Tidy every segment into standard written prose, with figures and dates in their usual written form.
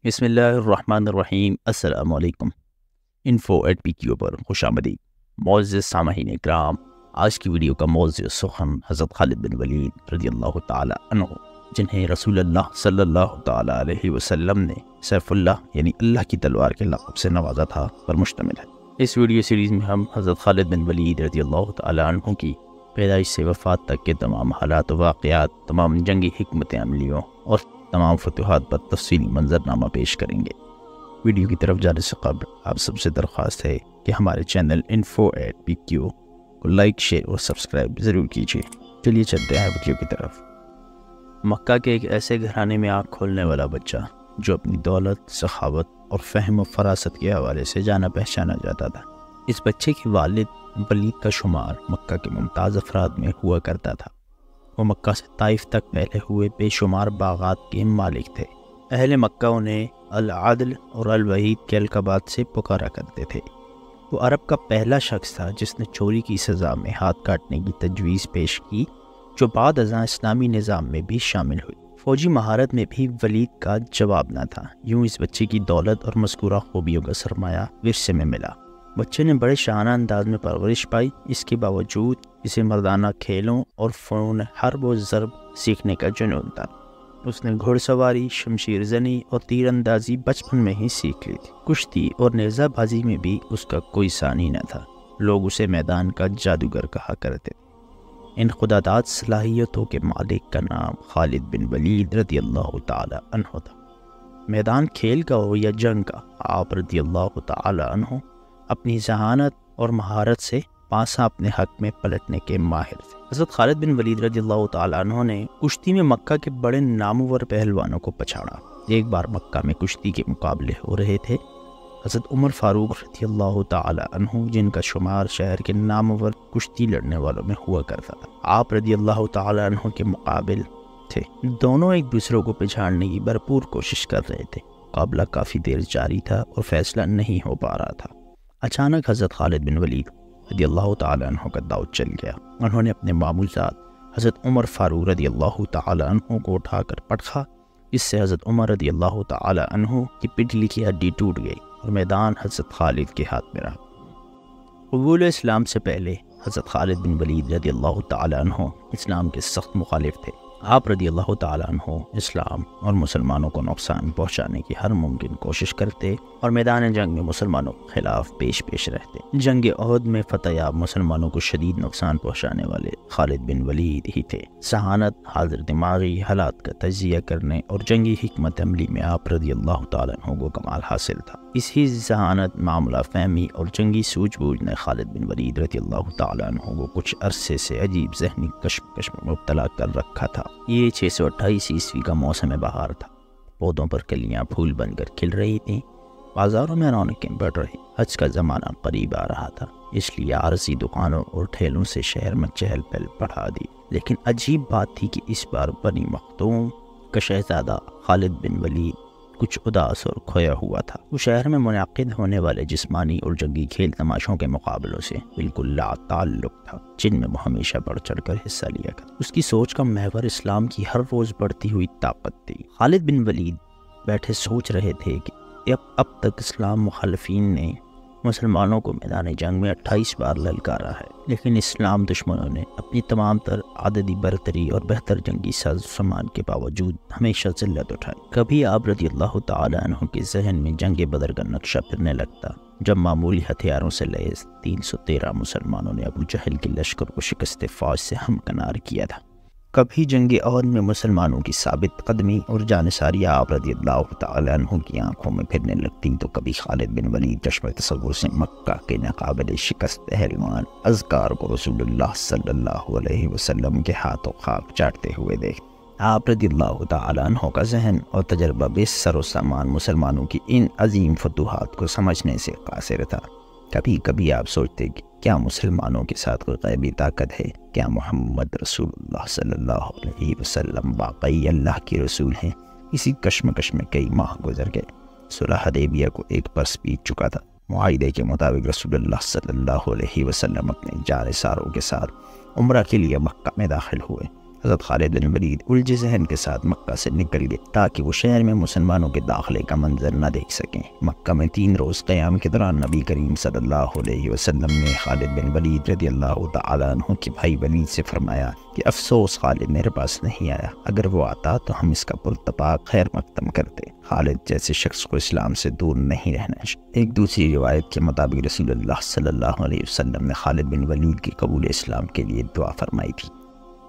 بسم اللہ الرحمن الرحیم۔ السلام علیکم۔ انفو ایٹ پی کیو پر خوش آمدید۔ معزز سامعین اکرام، آج کی ویڈیو کا موضوع سخن حضرت خالد بن ولید رضی اللہ تعالی عنہ، جنہیں رسول اللہ صلی اللہ تعالی علیہ وسلم نے سیف اللہ یعنی اللہ کی تلوار کے لقب سے نوازا تھا، پر مشتمل ہے۔ اس ویڈیو سیریز میں ہم حضرت خالد بن ولید رضی اللہ تعالی عنہ کی پیدائش سے وفات تک کے تمام حالات و واقعات، تمام جنگی حکمت عملیوں اور تمام فتوحات پر تفصیلی منظرنامہ پیش کریں گے۔ ویڈیو کی طرف جانے سے قبل آپ سب سے درخواست ہے کہ ہمارے چینل انفو ایٹ پی کیو کو لائک، شیئر اور سبسکرائب ضرور کیجیے۔ چلیے چلتے ہیں ویڈیو کی طرف۔ مکہ کے ایک ایسے گھرانے میں آنکھ کھولنے والا بچہ جو اپنی دولت، سخاوت اور فہم و فراست کے حوالے سے جانا پہچانا جاتا تھا۔ اس بچے کے والد ولید کا شمار مکہ کے ممتاز افراد میں ہوا کرتا تھا۔ وہ مکہ سے طائف تک پھیلے ہوئے بے شمار باغات کے مالک تھے۔ اہل مکہ انہیں العدل اور الوحید کے القابات سے پکارا کرتے تھے۔ وہ عرب کا پہلا شخص تھا جس نے چوری کی سزا میں ہاتھ کاٹنے کی تجویز پیش کی، جو بعد ازاں اسلامی نظام میں بھی شامل ہوئی۔ فوجی مہارت میں بھی ولید کا جواب نہ تھا۔ یوں اس بچے کی دولت اور مذکورہ خوبیوں کا سرمایہ ورثے میں ملا۔ بچے نے بڑے شاہانہ انداز میں پرورش پائی، اس کے باوجود اسے مردانہ کھیلوں اور فنون حرب و ضرب سیکھنے کا جنون تھا۔ اس نے گھڑ سواری، شمشیر زنی اور تیر اندازی بچپن میں ہی سیکھ لی تھی۔ کشتی اور نیزہ بازی میں بھی اس کا کوئی ثانی نہ تھا۔ لوگ اسے میدان کا جادوگر کہا کرتے تھے۔ ان خداداد صلاحیتوں کے مالک کا نام خالد بن ولید رضی اللہ تعالی عنہ تھا۔ میدان کھیل کا ہو یا جنگ کا، آپ رضی اللہ تعالی عنہ اپنی ذہانت اور مہارت سے پاسا اپنے حق میں پلٹنے کے ماہر تھے۔ حضرت خالد بن ولید رضی اللہ تعالیٰ عنہ نے کشتی میں مکہ کے بڑے نامور پہلوانوں کو پچھاڑا۔ ایک بار مکہ میں کشتی کے مقابلے ہو رہے تھے۔ حضرت عمر فاروق رضی اللہ تعالیٰ عنہ، جن کا شمار شہر کے نامور کشتی لڑنے والوں میں ہوا کرتا تھا، آپ رضی اللہ تعالیٰ عنہ کے مقابل تھے۔ دونوں ایک دوسرے کو پچھاڑنے کی بھرپور کوشش کر رہے تھے۔ مقابلہ کافی دیر جاری تھا اور فیصلہ نہیں ہو پا رہا تھا۔ اچانک حضرت خالد بن ولید رضی اللہ تعالیٰ عنہ کا داؤ چل گیا۔ انہوں نے اپنے معموزات حضرت عمر فاروق رضی اللہ تعالیٰ عنہ کو اٹھا کر پٹخا، جس سے حضرت عمر رضی اللہ تعالیٰ عنہ کی پچھلی کی ہڈی ٹوٹ گئی اور میدان حضرت خالد کے ہاتھ میں رہا۔ قبول اسلام سے پہلے حضرت خالد بن ولید رضی اللہ تعالیٰ عنہ اسلام کے سخت مخالف تھے۔ آپ رضی اللہ تعالیٰ عنہ اسلام اور مسلمانوں کو نقصان پہنچانے کی ہر ممکن کوشش کرتے اور میدان جنگ میں مسلمانوں کے خلاف پیش رہتے۔ جنگ احد میں فتح یاب مسلمانوں کو شدید نقصان پہنچانے والے خالد بن ولید ہی تھے۔ ذہانت، حاضر دماغی، حالات کا تجزیہ کرنے اور جنگی حکمت عملی میں آپ رضی اللہ تعالیٰ عنہ کو کمال حاصل تھا۔ اسی ذہانت، معاملہ فہمی اور جنگی سوجھ بوجھ نے خالد بن ولید رضی اللہ تعالیٰ عنہ کو کچھ عرصے سے عجیب ذہنی کشمکش میں مبتلا کر رکھا تھا۔ یہ 628 عیسوی کا موسم بہار تھا۔ پودوں پر کلیاں پھول بن کر کھل رہی تھیں، بازاروں میں رونقیں بڑھ رہی۔ حج کا زمانہ قریب آ رہا تھا، اس لیے عارضی دکانوں اور ٹھیلوں سے شہر میں چہل پہل بڑھا دی۔ لیکن عجیب بات تھی کہ اس بار بنی مختوم کا شہزادہ خالد بن ولید کچھ اداس اور کھویا ہوا تھا۔ وہ شہر میں منعقد ہونے والے جسمانی اور جنگی کھیل تماشوں کے مقابلوں سے بالکل لا تعلق تھا، جن میں وہ ہمیشہ بڑھ چڑھ کر حصہ لیا کرتا۔ اس کی سوچ کا محور اسلام کی ہر روز بڑھتی ہوئی طاقت تھی۔ خالد بن ولید بیٹھے سوچ رہے تھے کہ اب تک اسلام مخالفین نے مسلمانوں کو میدان جنگ میں 28 بار للکارا ہے، لیکن اسلام دشمنوں نے اپنی تمام تر عددی برتری اور بہتر جنگی ساز و سامان کے باوجود ہمیشہ ذلت اٹھائی۔ کبھی آپ رضی اللہ تعالیٰ عنہ کے ذہن میں جنگ بدر کا نقشہ پھرنے لگتا، جب معمولی ہتھیاروں سے لیس 313 مسلمانوں نے ابو جہل کے لشکر کو شکست فوج سے ہمکنار کیا تھا۔ کبھی جنگ احد میں مسلمانوں کی ثابت قدمی اور جانثاری آپ رضی اللہ تعالیٰ عنہ کی آنکھوں میں پھرنے لگتی، تو کبھی خالد بن ولید چشم تصور سے مکہ کے ناقابل شکست پہلوان اذکار کو رسول اللہ صلی اللہ علیہ وسلم کے ہاتھوں خاک چاٹتے ہوئے دیکھتے۔ آپ رضی اللہ تعالیٰ عنہ کا ذہن اور تجربہ بے سر و سامان مسلمانوں کی ان عظیم فتوحات کو سمجھنے سے قاصر تھا۔ کبھی کبھی آپ سوچتے کہ کیا مسلمانوں کے ساتھ کوئی غیبی طاقت ہے؟ کیا محمد رسول اللہ صلی اللہ علیہ وسلم واقعی اللہ کے رسول ہیں؟ اسی کشمکش میں کئی ماہ گزر گئے۔ صلح حدیبیہ کو ایک برس بیت چکا تھا۔ معاہدے کے مطابق رسول اللہ صلی اللہ علیہ وسلم اپنے جانثاروں کے ساتھ عمرہ کے لیے مکہ میں داخل ہوئے۔ حضرت خالد بن ولید الجھے ذہن کے ساتھ مکہ سے نکل گئے تاکہ وہ شہر میں مسلمانوں کے داخلے کا منظر نہ دیکھ سکیں۔ مکہ میں 3 روز قیام کے دوران نبی کریم صلی اللہ علیہ وسلم نے خالد بن ولید رضی اللہ تعالیٰ عنہ کے بھائی ولید سے فرمایا کہ افسوس خالد میرے پاس نہیں آیا، اگر وہ آتا تو ہم اس کا پرتپاک خیر مقدم کرتے۔ خالد جیسے شخص کو اسلام سے دور نہیں رہنا چاہیے۔ ایک دوسری روایت کے مطابق رسول اللہ صلی اللہ علیہ وسلم نے خالد بن ولید کی قبول اسلام کے لیے دعا فرمائی تھی۔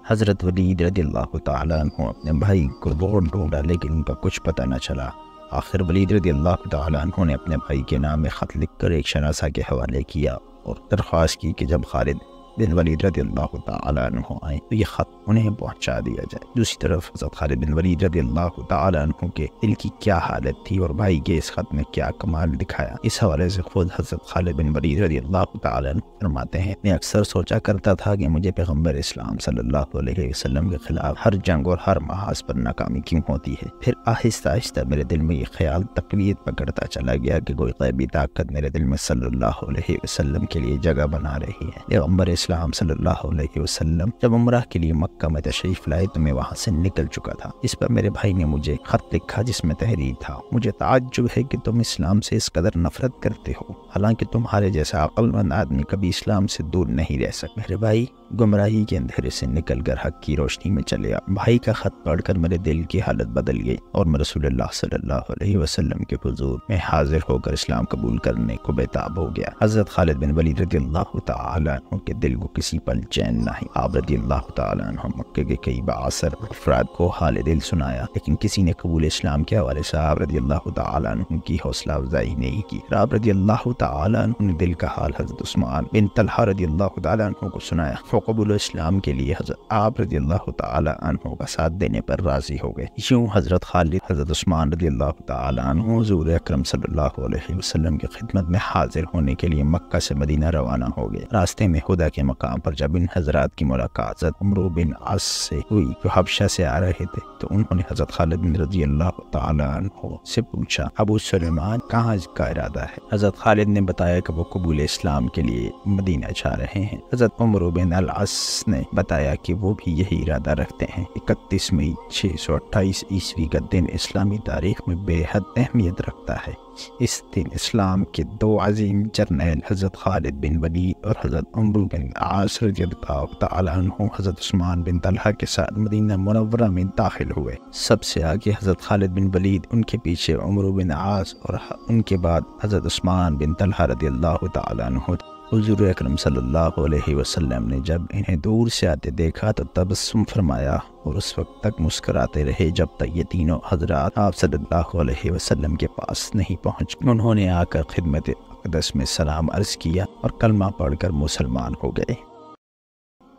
حضرت ولید رضی اللہ تعالیٰ عنہ اپنے بھائی کو بہت ڈھونڈا لیکن ان کا کچھ پتہ نہ چلا۔ آخر ولید رضی اللہ تعالیٰ عنہ نے اپنے بھائی کے نام میں خط لکھ کر ایک شناسہ کے حوالے کیا اور درخواست کی کہ جب خالد بن ولید رضی اللہ تعالیٰ عنہ آئیں تو یہ خط انہیں پہنچا دیا جائے۔ دوسری طرف حضرت خالد بن ولید رضی اللہ تعالیٰ عنہ کے دل کی کیا حالت تھی اور بھائی کے اس خط میں کیا کمال دکھایا، اس حوالے سے خود حضرت خالد بن ولید رضی اللہ تعالیٰ عنہ فرماتے ہیں، میں اکثر سوچا کرتا تھا کہ مجھے پیغمبر اسلام صلی اللہ علیہ وسلم کے خلاف ہر جنگ اور ہر محاذ پر ناکامی کیوں ہوتی ہے۔ پھر آہستہ آہستہ میرے دل میں یہ خیال تقویت پکڑتا چلا گیا کہ کوئی غیبی طاقت میرے دل میں صلی اللہ علیہ وسلم کے لیے جگہ بنا رہی ہے۔ پیغمبر اسلام صلی اللہ علیہ وسلم جب عمرہ کے لیے مکہ میں تشریف لائے تو میں وہاں سے نکل چکا تھا۔ اس پر میرے بھائی نے مجھے خط لکھا جس میں تحریر تھا، مجھے تعجب ہے کہ تم اسلام سے اس قدر نفرت کرتے ہو، حالانکہ تمہارے جیسا عقل مند آدمی کبھی اسلام سے دور نہیں رہ سکتا۔ میرے بھائی گمراہی کے اندھیرے سے نکل کر حق کی روشنی میں چلے آ۔ بھائی کا خط پڑھ کر میرے دل کی حالت بدل گئی اور میں رسول اللہ صلی اللہ علیہ وسلم کے حضور میں حاضر ہو کر اسلام قبول کرنے کو بےتاب ہو گیا۔ حضرت خالد بن ولید رضی اللہ تعالیٰ عنہ کے دل کو کسی پل چین نہ ہی۔ آپ رضی اللہ تعالیٰ عنہ مکے کے کئی بااثر افراد کو حال دل سنایا لیکن کسی نے قبول اسلام کے حوالے سے آپ رضی اللہ تعالیٰ عنہ کی حوصلہ افزائی نہیں کی۔ آپ رضی اللہ تعالیٰ عنہ نے دل کا حال حضرت عثمان بن طلحہ رضی اللہ تعالیٰ عنہ کو سنایا۔ قبول اسلام کے لیے حضرت آپ رضی اللہ تعالیٰ عنہ کا ساتھ دینے پر راضی ہو گئے۔ یوں حضرت خالد حضرت عثمان رضی اللہ تعالیٰ عنہ حضور اکرم صلی اللہ علیہ وسلم کی خدمت میں حاضر ہونے کے لیے مکہ سے مدینہ روانہ ہو گئے۔ راستے میں خدا کے مقام پر جب ان حضرات کی ملاقات حضرت عمرو بن عاص سے ہوئی جو حبشہ سے آ رہے تھے تو انہوں نے حضرت خالد بن رضی اللہ تعالیٰ عنہ سے پوچھا، ابو سلیمان کہاں کا ارادہ ہے؟ حضرت خالد نے بتایا کہ وہ قبول اسلام کے لیے مدینہ جا رہے ہیں۔ حضرت عمرو بن العاص نے بتایا کہ وہ بھی یہی ارادہ رکھتے ہیں۔ 31 مئی 628 عیسوی کا دن اسلامی تاریخ میں بے حد اہمیت رکھتا ہے۔ اس دن اسلام کے 2 عظیم جرنیل حضرت خالد بن ولید اور حضرت عمرو بن العاص رضی اللہ تعالیٰ عنہ حضرت عثمان بن طلحہ کے ساتھ مدینہ منورہ میں داخل ہوئے۔ سب سے آگے حضرت خالد بن ولید، ان کے پیچھے عمرو بن العاص اور ان کے بعد حضرت عثمان بن طلحہ رضی اللہ تعالیٰ عنہ۔ حضور اکرم صلی اللہ علیہ وسلم نے جب انہیں دور سے آتے دیکھا تو تبسم فرمایا اور اس وقت تک مسکراتے رہے جب تک یہ تینوں حضرات آپ صلی اللہ علیہ وسلم کے پاس نہیں پہنچ۔ انہوں نے آ کر خدمت اقدس میں سلام عرض کیا اور کلمہ پڑھ کر مسلمان ہو گئے۔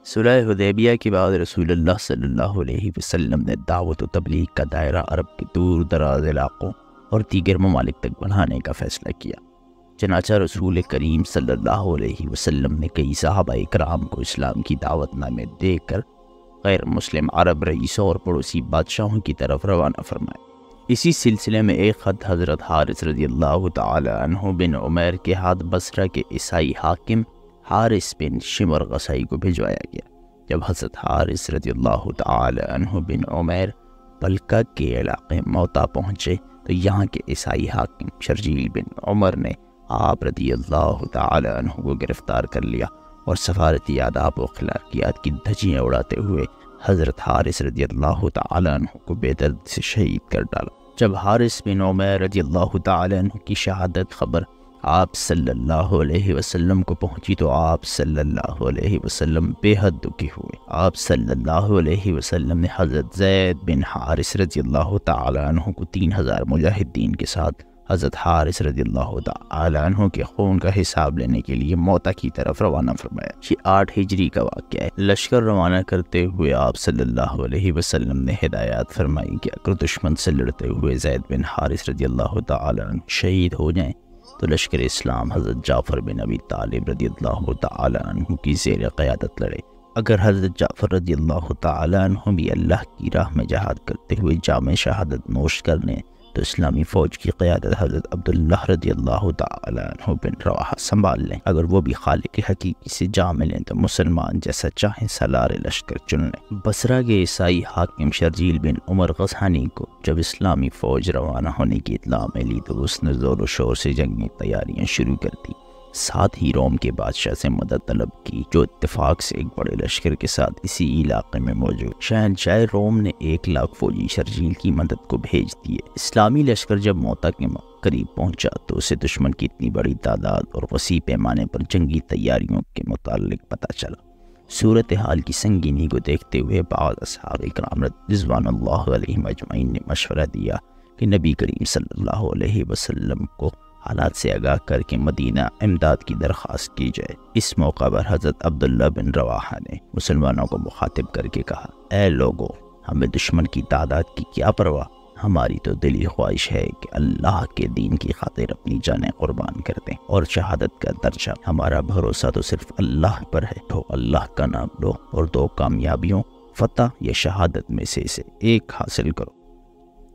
صلح حدیبیہ کے بعد رسول اللہ صلی اللہ علیہ وسلم نے دعوت و تبلیغ کا دائرہ عرب کے دور دراز علاقوں اور دیگر ممالک تک بڑھانے کا فیصلہ کیا۔ چنانچہ رسول کریم صلی اللہ علیہ وسلم نے کئی صحابہ کرام کو اسلام کی دعوت نامے دے کر غیر مسلم عرب رئیسوں اور پڑوسی بادشاہوں کی طرف روانہ فرمایا۔ اسی سلسلے میں ایک خط حضرت حارث رضی اللہ تعالی عنہ بن عمیر کے ہاتھ بصرہ کے عیسائی حاکم حارث بن شمر غسائی کو بھجوایا گیا۔ جب حضرت حارث رضی اللہ تعالی عنہ بن عمیر بلکہ کے علاقے موتا پہنچے تو یہاں کے عیسائی حاکم شرجیل بن عمر نے آپ رضی اللہ تعالی عنہ کو گرفتار کر لیا اور سفارتی آداب و اخلاقیات کی دھجیاں اڑاتے ہوئے حضرت حارث رضی اللہ تعالی عنہ کو بے درد سے شہید کر ڈالا۔ جب حارث بن عمیر رضی اللہ تعالی عنہ کی شہادت خبر آپ صلی اللہ علیہ وسلم کو پہنچی تو آپ صلی اللہ علیہ وسلم بے حد دکھی ہوئے۔ آپ صلی اللہ علیہ وسلم نے حضرت زید بن حارث رضی اللہ تعالی عنہ کو 3000 مجاہدین کے ساتھ حضرت حارث رضی اللہ تعالی عنہ کے خون کا حساب لینے کے لیے موتا کی طرف روانہ فرمایا۔ یہ 8 ہجری کا واقعہ ہے۔ لشکر روانہ کرتے ہوئے آپ صلی اللہ علیہ وسلم نے ہدایات فرمائی کہ اگر دشمن سے لڑتے ہوئے زید بن حارث رضی اللہ تعالی عنہ شہید ہو جائیں تو لشکر اسلام حضرت جعفر بن ابی طالب رضی اللہ تعالی عنہ کی زیر قیادت لڑے۔ اگر حضرت جعفر رضی اللہ تعالی عنہ بھی اللہ کی راہ میں جہاد کرتے ہوئے جام شہادت نوش کر لیں تو اسلامی فوج کی قیادت حضرت عبداللہ رضی اللہ تعالیٰ عنہ بن رواحہ سنبھال لیں۔ اگر وہ بھی خالق حقیقی سے جا ملیں تو مسلمان جیسا چاہیں سالار لشکر چن لیں۔ بصرہ کے عیسائی حاکم شرجیل بن عمر غزنوی کو جب اسلامی فوج روانہ ہونے کی اطلاع ملی تو اس نے زور و شور سے جنگی تیاریاں شروع کر دی۔ ساتھ ہی روم کے بادشاہ سے مدد طلب کی، جو اتفاق سے ایک بڑے لشکر کے ساتھ اسی علاقے میں موجود۔ شہنشاہ روم نے 1,00,000 فوجی شرجیل کی مدد کو بھیج دیے۔ اسلامی لشکر جب موتا کے قریب پہنچا تو اسے دشمن کی اتنی بڑی تعداد اور وسیع پیمانے پر جنگی تیاریوں کے متعلق پتہ چلا۔ صورتحال کی سنگینی کو دیکھتے ہوئے بعض اصحاب کرام رضوان اللہ علیہم اجمعین نے مشورہ دیا کہ نبی کریم صلی اللہ علیہ وسلم کو حالات سے آگاہ کر کے مدینہ امداد کی درخواست کی جائے۔ اس موقع پر حضرت عبداللہ بن رواحہ نے مسلمانوں کو مخاطب کر کے کہا، اے لوگو، ہمیں دشمن کی تعداد کی کیا پرواہ، ہماری تو دلی خواہش ہے کہ اللہ کے دین کی خاطر اپنی جانیں قربان کر دیں اور شہادت کا درجہ۔ ہمارا بھروسہ تو صرف اللہ پر ہے، تو اللہ کا نام لو اور 2 کامیابیوں، فتح یا شہادت میں سے ایک حاصل کرو۔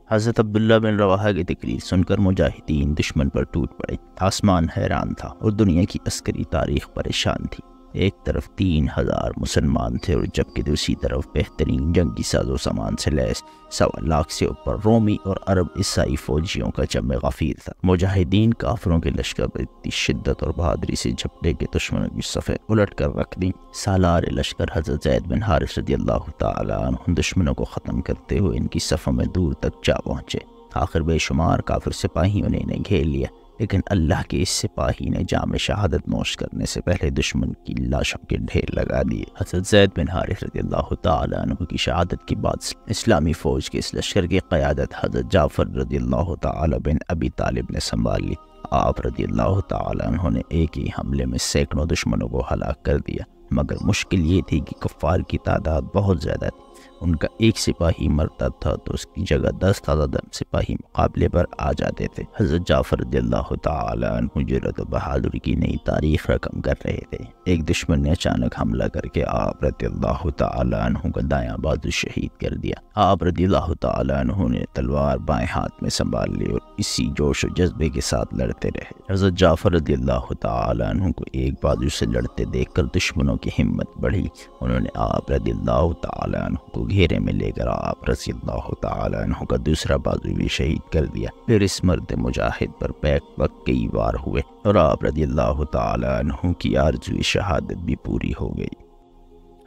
حضرت عبداللہ بن رواحہ کی تقریر سن کر مجاہدین دشمن پر ٹوٹ پڑے۔ آسمان حیران تھا اور دنیا کی عسکری تاریخ پریشان تھی۔ ایک طرف 3,000 مسلمان تھے اور جبکہ دوسری طرف بہترین جنگی ساز و سامان سے لیس 1,00,000 سے اوپر رومی اور عرب عیسائی فوجیوں کا جمع غفیر تھا۔ مجاہدین کافروں کے لشکر پر اتنی شدت اور بہادری سے جھپٹے کے دشمنوں کی صفیں الٹ کر رکھ دیں۔ سالار لشکر حضرت زید بن حارث رضی اللہ تعالیٰ عنہ دشمنوں کو ختم کرتے ہوئے ان کی صفوں میں دور تک جا پہنچے۔ آخر بے شمار کافر سپاہیوں نے انہیں گھیر لیا، لیکن اللہ کے اس سپاہی نے جام شہادت نوش کرنے سے پہلے دشمن کی لاشوں کے ڈھیر لگا دیے۔ حضرت زید بن حارث رضی اللہ تعالیٰ عنہ کی شہادت کے بعد اسلامی فوج کے اس لشکر کی قیادت حضرت جعفر رضی اللہ تعالیٰ بن ابی طالب نے سنبھال لی۔ آپ رضی اللہ تعالیٰ عنہ نے ایک ہی حملے میں سینکڑوں دشمنوں کو ہلاک کر دیا، مگر مشکل یہ تھی کہ کفار کی تعداد بہت زیادہ تھی۔ ان کا ایک سپاہی مرتا تھا تو اس کی جگہ 10 تازہ دم سپاہی مقابلے پر آ جاتے تھے۔ حضرت جعفر رضی اللہ تعالیٰ عنہ جرأت و بہادری کی نئی تاریخ رقم کر رہے تھے۔ ایک دشمن نے اچانک حملہ کر کے آپ رضی اللہ تعالیٰ عنہ کا دایاں بازو شہید کر دیا۔ آپ رضی اللہ تعالیٰ عنہ نے تلوار بائیں ہاتھ میں سنبھال لی اور اسی جوش و جذبے کے ساتھ لڑتے رہے۔ حضرت جعفر رضی اللہ تعالیٰ عنہ کو ایک بازو سے لڑتے دیکھ کر دشمنوں کی ہمت بڑھی۔ انہوں نے آپ رضی اللہ تعالیٰ عنہ کو گھیرے میں لے کر آپ رضی اللہ تعالیٰ عنہ کا دوسرا بازو بھی شہید کر دیا۔ پھر اس مرد مجاہد پر بیک وقت کئی وار ہوئے اور آپ رضی اللہ تعالیٰ عنہ کی آرزوئی شہادت بھی پوری ہو گئی۔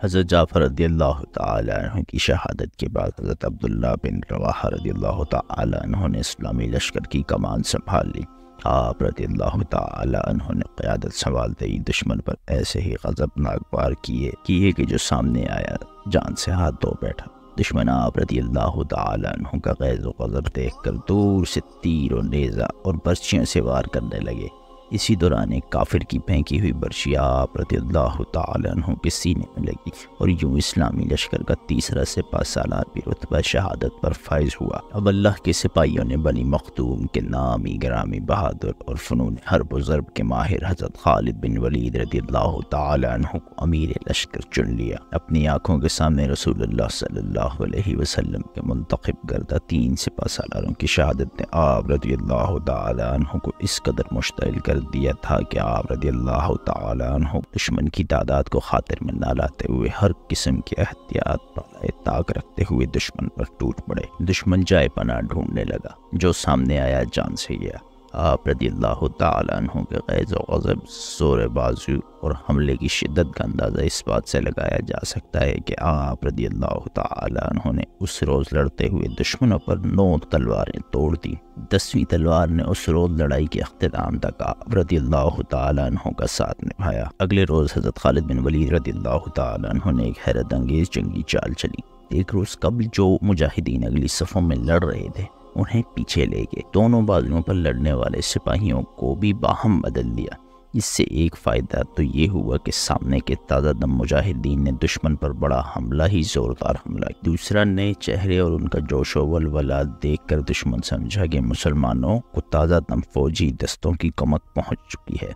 حضرت جعفر رضی اللہ تعالیٰ عنہ کی شہادت کے بعد حضرت عبداللہ بن رواحہ رضی اللہ تعالیٰ عنہ نے اسلامی لشکر کی کمان سنبھال لی۔ آپ رضی اللہ تعالیٰ عنہ نے قیادت سنبھالتے ہی دشمن پر ایسے ہی غضبناک وار کیے کہ جو سامنے آیا جان سے ہاتھ دھو بیٹھا۔ دشمن آپ رضی اللہ تعالیٰ عنہ کا غیظ و غضب دیکھ کر دور سے تیر و نیزہ اور برچیوں سے وار کرنے لگے۔ اسی دوران ایک کافر کی پھینکی ہوئی برچی آپ رضی اللہ تعالیٰ عنہ کے سینے میں لگی اور یوں اسلامی لشکر کا تیسرا سپہ سالار بھی رتبہ شہادت پر فائز ہوا۔ اب اللہ کے سپاہیوں نے بنی مخدوم کے نامی گرامی بہادر اور فنون حرب و ضرب کے ماہر حضرت خالد بن ولید رضی اللہ تعالیٰ عنہ کو امیر لشکر چن لیا۔ اپنی آنکھوں کے سامنے رسول اللہ صلی اللہ علیہ وسلم کے منتخب کردہ 3 سپہ سالاروں کی شہادت نے آپ رضی اللہ تعالیٰ عنہ کو اس قدر مشتعل کر دیا تھا کہ آپ رضی اللہ تعالیٰ عنہ دشمن کی تعداد کو خاطر میں نہ لاتے ہوئے ہر قسم کے احتیاط پر طاق رکھتے ہوئے دشمن پر ٹوٹ پڑے۔ دشمن جائے پناہ ڈھونڈنے لگا، جو سامنے آیا جان سے گیا۔ آپ رضی اللہ تعالیٰ عنہ کے غیظ و غضب، زور بازو اور حملے کی شدت کا اندازہ اس بات سے لگایا جا سکتا ہے کہ آپ رضی اللہ تعالیٰ عنہ نے اس روز لڑتے ہوئے دشمنوں پر 9 تلواریں توڑ دی۔ 10ویں تلوار نے اس روز لڑائی کے اختتام تک آپ رضی اللہ تعالیٰ عنہ کا ساتھ نبھایا۔ اگلے روز حضرت خالد بن ولید رضی اللہ تعالیٰ عنہ نے ایک حیرت انگیز جنگی چال چلی۔ ایک روز قبل جو مجاہدین اگلی صفوں میں لڑ رہے تھے انہیں پیچھے لے گئے، دونوں بازوؤں پر لڑنے والے سپاہیوں کو بھی باہم بدل دیا۔ اس سے ایک فائدہ تو یہ ہوا کہ سامنے کے تازہ دم مجاہدین نے دشمن پر بڑا حملہ ہی زوردار حملہ کیا۔ دوسرا، نئے چہرے اور ان کا جوش و ولولہ دیکھ کر دشمن سمجھا کہ مسلمانوں کو تازہ دم فوجی دستوں کی کمک پہنچ چکی ہے۔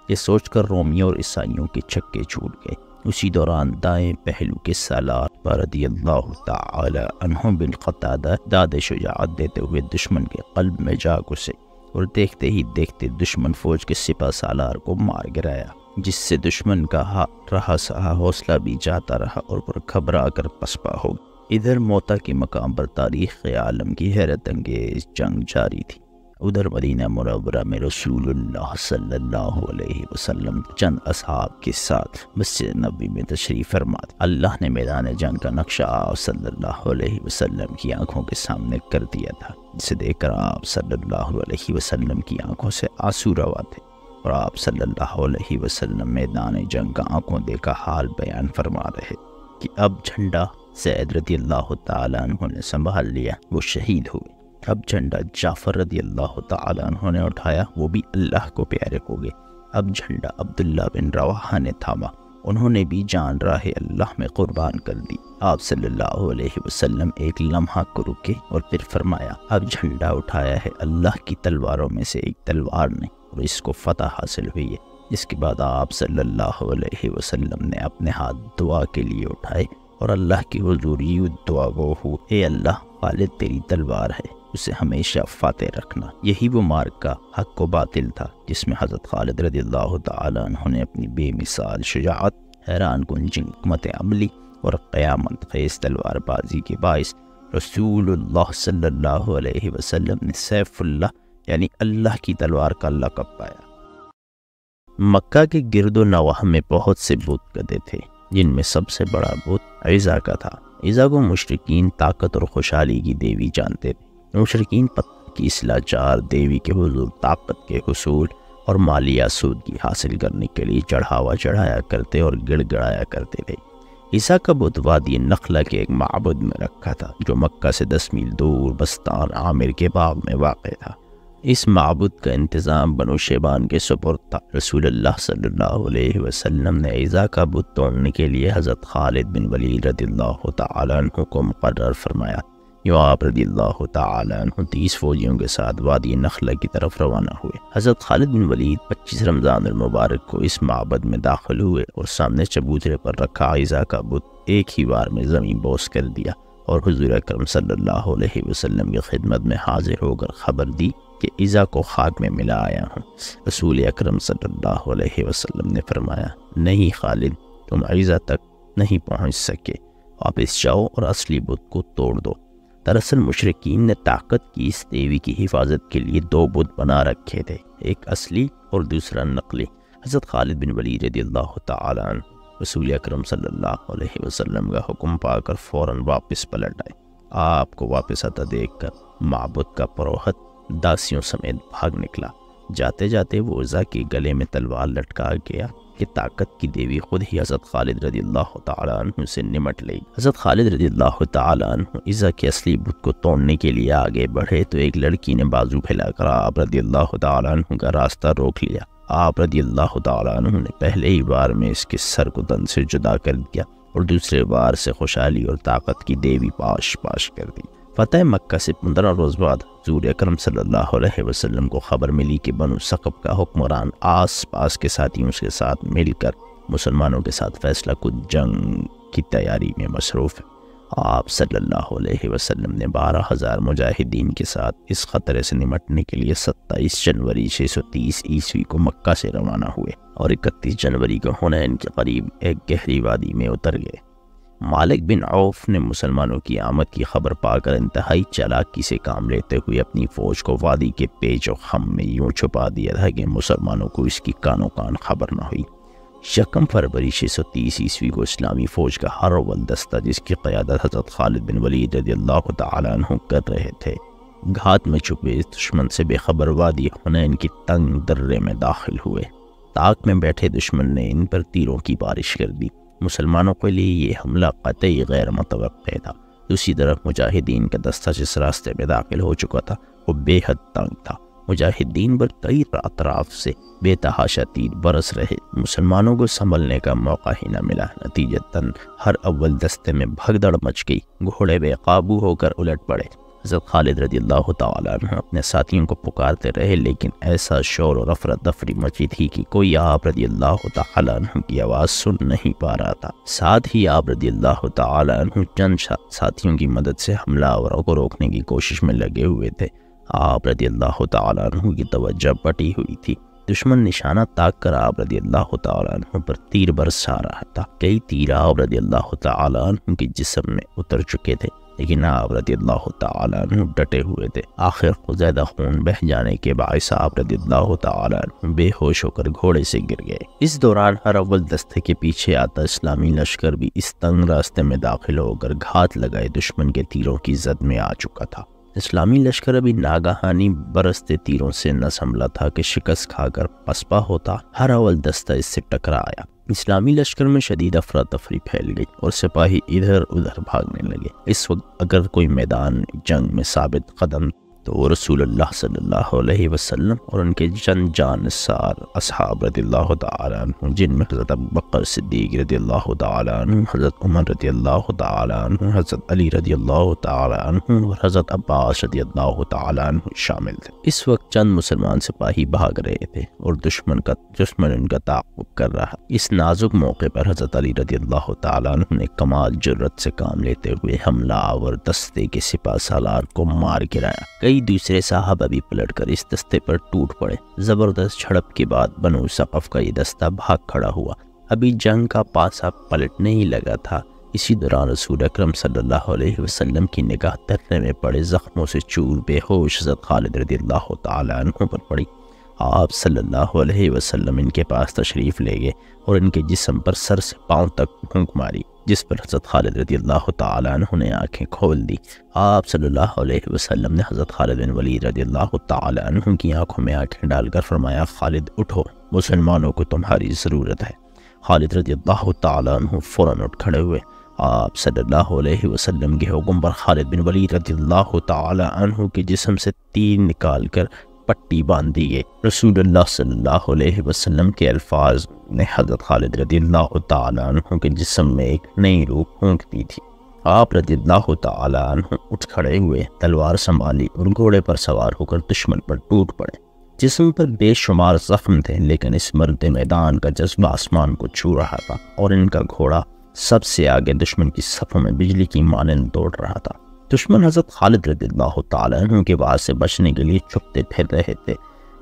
یہ سوچ کر رومیوں اور عیسائیوں کے چھکے چھوٹ گئے۔ اسی دوران دائیں پہلو کے سالار پر رضی اللہ تعالی عنہ بن قتادہ داد شجاعت دیتے ہوئے دشمن کے قلب میں جا گھسے اور دیکھتے ہی دیکھتے دشمن فوج کے سپہ سالار کو مار گرایا، جس سے دشمن کا رہا سہا حوصلہ بھی جاتا رہا اور پر گھبرا کر پسپا ہو گیا۔ ادھر موتا کے مقام پر تاریخ عالم کی حیرت انگیز جنگ جاری تھی، ادھر مدینہ منورہ میں رسول اللہ صلی اللہ علیہ وسلم چند اصحاب کے ساتھ مسجد نبوی میں تشریف فرما تھے۔ اللہ نے میدان جنگ کا نقشہ آپ صلی اللہ علیہ وسلم کی آنکھوں کے سامنے کر دیا تھا، جسے دیکھ کر آپ صلی اللہ علیہ وسلم کی آنکھوں سے آنسو روا تھے، اور آپ صلی اللہ علیہ وسلم میدان جنگ کا آنکھوں دیکھا حال بیان فرما رہے کہ اب جھنڈا زید رضی اللہ تعالیٰ عنہ نے سنبھال لیا، وہ شہید ہوئے۔ اب جھنڈا جعفر رضی اللہ تعالیٰ عنہ نے اٹھایا، وہ بھی اللہ کو پیارے ہو گئے۔ اب جھنڈا عبداللہ بن رواحہ نے تھاما، انہوں نے بھی جان راہ اللہ میں قربان کر دی۔ آپ صلی اللہ علیہ وسلم ایک لمحہ کو رکے اور پھر فرمایا، اب جھنڈا اٹھایا ہے اللہ کی تلواروں میں سے ایک تلوار نے، اور اس کو فتح حاصل ہوئی ہے۔ اس کے بعد آپ صلی اللہ علیہ وسلم نے اپنے ہاتھ دعا کے لیے اٹھائے اور اللہ کی حضور یوں دعا گو ہو، اے اللہ، خالد تیری تلوار ہے، اسے ہمیشہ فاتح رکھنا۔ یہی وہ مارکہ حق و باطل تھا جس میں حضرت خالد رضی اللہ تعالیٰ عنہ نے اپنی بے مثال شجاعت، حیران کن حکمت عملی اور قیامت خیز تلوار بازی کے باعث رسول اللہ صلی اللہ علیہ وسلم نے سیف اللہ یعنی اللہ کی تلوار کا لقب پایا۔ مکہ کے گرد و نواح میں بہت سے بت گدے تھے، جن میں سب سے بڑا بت عزا کا تھا۔ عزا کو مشرکین طاقت اور خوشحالی کی دیوی جانتے تھے۔ مشرکین پتھر کی اصلاح چار دیوی کے حضور طاقت کے حصول اور مالی آسودگی حاصل کرنے کے لیے چڑھاوا چڑھایا کرتے اور گڑ گڑایا کرتے تھے۔ عزا کا بت وادی نخلا کے ایک معبد میں رکھا تھا، جو مکہ سے 10 میل دور بستان عامر کے باغ میں واقع تھا۔ اس معبد کا انتظام بنو شیبان کے سپرد تھا۔ رسول اللہ صلی اللہ علیہ وسلم نے عزا کا بت توڑنے کے لیے حضرت خالد بن ولید رضی اللہ تعالیٰ عنہ کو مقرر فرمایا۔ یوں آپ رضی اللہ تعالیٰ عنہ 30 فوجیوں کے ساتھ وادی نخلہ کی طرف روانہ ہوئے۔ حضرت خالد بن ولید 25 رمضان المبارک کو اس معبد میں داخل ہوئے اور سامنے چبوترے پر رکھا عزا کا بت ایک ہی بار میں زمین بوس کر دیا اور حضور اکرم صلی اللہ علیہ وسلم کی خدمت میں حاضر ہو کر خبر دی کہ عزا کو خاک میں ملا آیا ہوں۔ رسول اکرم صلی اللہ علیہ وسلم نے فرمایا، نہیں خالد، تم عزا تک نہیں پہنچ سکے، واپس جاؤ اور اصلی بت کو توڑ دو۔ دراصل مشرکین نے طاقت کی اس دیوی کی حفاظت کے لیے 2 بت بنا رکھے تھے، ایک اصلی اور دوسرا نقلی۔ حضرت خالد بن ولید رضی اللہ تعالیٰ عنہ رسول اکرم صلی اللہ علیہ وسلم کا حکم پا کر فوراً واپس پلٹ آئے۔ آپ کو واپس آتا دیکھ کر معبد کا پروہت داسیوں سمیت بھاگ نکلا۔ جاتے جاتے وہ عزا کے گلے میں تلوار لٹکا گیا کہ طاقت کی دیوی خود ہی حضرت خالد رضی اللہ تعالیٰ عنہ سے نمٹ لئی۔ حضرت خالد رضی اللہ تعالیٰ عنہ عزا کے اصلی بت کو توڑنے کے لیے آگے بڑھے تو ایک لڑکی نے بازو پھیلا کر آپ رضی اللہ تعالیٰ عنہ کا راستہ روک لیا۔ آپ رضی اللہ تعالیٰ عنہ نے پہلے ہی بار میں اس کے سر کو تن سے جدا کر دیا اور دوسرے بار سے خوشحالی اور طاقت کی دیوی پاش پاش کر دی۔ فتح مکہ سے 15 روز بعد حضور اکرم صلی اللہ علیہ وسلم کو خبر ملی کہ بنو ثقف کا حکمران آس پاس کے ساتھیوں کے ساتھ مل کر مسلمانوں کے ساتھ فیصلہ کن جنگ کی تیاری میں مصروف ہے۔ آپ صلی اللہ علیہ وسلم نے 12,000 مجاہدین کے ساتھ اس خطرے سے نمٹنے کے لیے 27 جنوری 630 عیسوی کو مکہ سے روانہ ہوئے اور 31 جنوری کو حنین کے قریب ایک گہری وادی میں اتر گئے۔ مالک بن عوف نے مسلمانوں کی آمد کی خبر پا کر انتہائی چالاکی سے کام لیتے ہوئے اپنی فوج کو وادی کے پیچ و خم میں یوں چھپا دیا تھا کہ مسلمانوں کو اس کی کانوں کان خبر نہ ہوئی۔ 1 فروری 630 عیسوی کو اسلامی فوج کا ہر اول دستہ، جس کی قیادت حضرت خالد بن ولید رضی اللہ تعالیٰ عنہ کر رہے تھے، گھات میں چھپے دشمن سے بے خبر وادی حنین کی تنگ درے میں داخل ہوئے۔ طاق میں بیٹھے دشمن نے ان پر تیروں کی بارش کر دی۔ مسلمانوں کے لیے یہ حملہ قطعی غیر متوقع تھا۔ دوسری طرف مجاہدین کا دستہ جس راستے میں داخل ہو چکا تھا وہ بے حد تنگ تھا۔ مجاہدین پر کئی اطراف سے بے تحاشا تیر برس رہے، مسلمانوں کو سنبھلنے کا موقع ہی نہ ملا۔ نتیجتاً ہر اول دستے میں بھگدڑ مچ گئی، گھوڑے بے قابو ہو کر الٹ پڑے۔ حضرت خالد رضی اللہ تعالیٰ عنہ اپنے ساتھیوں کو پکارتے رہے، لیکن ایسا شور اور افراتفری مچی تھی کہ کوئی آپ رضی اللہ تعالیٰ عنہ کی آواز سن نہیں پا رہا تھا۔ ساتھ ہی آپ رضی اللہ تعالیٰ عنہ چند ساتھیوں کی مدد سے حملہ آوروں کو روکنے کی کوشش میں لگے ہوئے تھے۔ آپ رضی اللہ تعالیٰ عنہ کی توجہ بٹی ہوئی تھی۔ دشمن نشانہ تاک کر آپ رضی اللہ تعالیٰ عنہ پر تیر برسا رہا تھا۔ کئی تیر آپ رضی اللہ تعالیٰ عنہ کے جسم میں اتر چکے تھے، لیکن آپ رضی اللہ تعالیٰ عنہ ڈٹے ہوئے تھے۔ آخر زیادہ خون بہ جانے کے باعث آپ رضی اللہ تعالیٰ عنہ بے ہوش ہو کر گھوڑے سے گر گئے۔ اس دوران ہر اول دستے کے پیچھے آتا اسلامی لشکر بھی اس تنگ راستے میں داخل ہو کر گھات لگائے دشمن کے تیروں کی زد میں آ چکا تھا۔ اسلامی لشکر ابھی ناگہانی برستے تیروں سے نہ سنبھلا تھا کہ شکست کھا کر پسپا ہوتا۔ ہر اول دستہ اس سے ٹکرا آیا۔ اسلامی لشکر میں شدید افراتفری پھیل گئی اور سپاہی ادھر ادھر بھاگنے لگے۔ اس وقت اگر کوئی میدان جنگ میں ثابت قدم تو رسول اللہ صلی اللہ علیہ وسلم اور ان کے چند جانثار اصحاب رضی اللہ تعالیٰ عنہ، جن میں حضرت ابوبکر صدیق رضی اللہ تعالیٰ عنہ، حضرت عمر رضی اللہ تعالیٰ عنہ، حضرت علی رضی اللہ تعالیٰ عنہ اور حضرت عباس رضی اللہ تعالیٰ عنہ شامل تھے۔ اس وقت چند مسلمان سپاہی بھاگ رہے تھے اور دشمن ان کا تعاقب کر رہا۔ اس نازک موقع پر حضرت علی رضی اللہ تعالیٰ عنہ نے کمال جرت سے کام لیتے ہوئے حملہ آور دستے کے سپہ سالار کو مار گرایا۔ کئی دوسرے صحابہ بھی پلٹ کر اس دستے پر ٹوٹ پڑے۔ زبردست جھڑپ کے بعد بنو ثقف کا یہ دستہ بھاگ کھڑا ہوا۔ ابھی جنگ کا پاسا پلٹنے ہی لگا تھا۔ اسی دوران رسول اکرم صلی اللہ علیہ وسلم کی نگاہ ترنے میں پڑے زخموں سے چور بے ہوش حضرت خالد رضی اللہ تعالیٰ عنہ پر پڑی۔ آپ صلی اللہ علیہ وسلم ان کے پاس تشریف لے گئے اور ان کے جسم پر سر سے پاؤں تک پھونک ماری، جس پر حضرت خالد رضی اللہ تعالیٰ عنہ نے آنکھیں کھول دی۔ آپ صلی اللہ علیہ وسلم نے حضرت خالد بن ولید رضی اللہ تعالیٰ عنہ کی آنکھوں میں آنکھیں ڈال کر فرمایا، خالد اٹھو، مسلمانوں کو تمہاری ضرورت ہے۔ خالد رضی اللہ تعالیٰ عنہ فوراً اٹھ کھڑے ہوئے۔ آپ صلی اللہ علیہ وسلم کے حکم پر خالد بن ولید رضی اللہ تعالیٰ عنہ کے جسم سے تیر نکال کر پٹی باندھ دی گئی۔ رسول اللہ صلی اللہ علیہ وسلم کے الفاظ نے حضرت خالد رضی اللہ تعالیٰ عنہ کے جسم میں ایک نئی روح پھونک دی تھی۔ آپ رضی اللہ تعالیٰ عنہ اٹھ کھڑے ہوئے، تلوار سنبھالی اور گھوڑے پر سوار ہو کر دشمن پر ٹوٹ پڑے۔ جسم پر بے شمار زخم تھے، لیکن اس مرد میدان کا جذبہ آسمان کو چھو رہا تھا اور ان کا گھوڑا سب سے آگے دشمن کی صفوں میں بجلی کی مانند دوڑ رہا تھا۔ دشمن حضرت خالد رضی اللہ تعالیٰ عنہ کے وار سے بچنے کے لیے چھپتے پھر رہے تھے،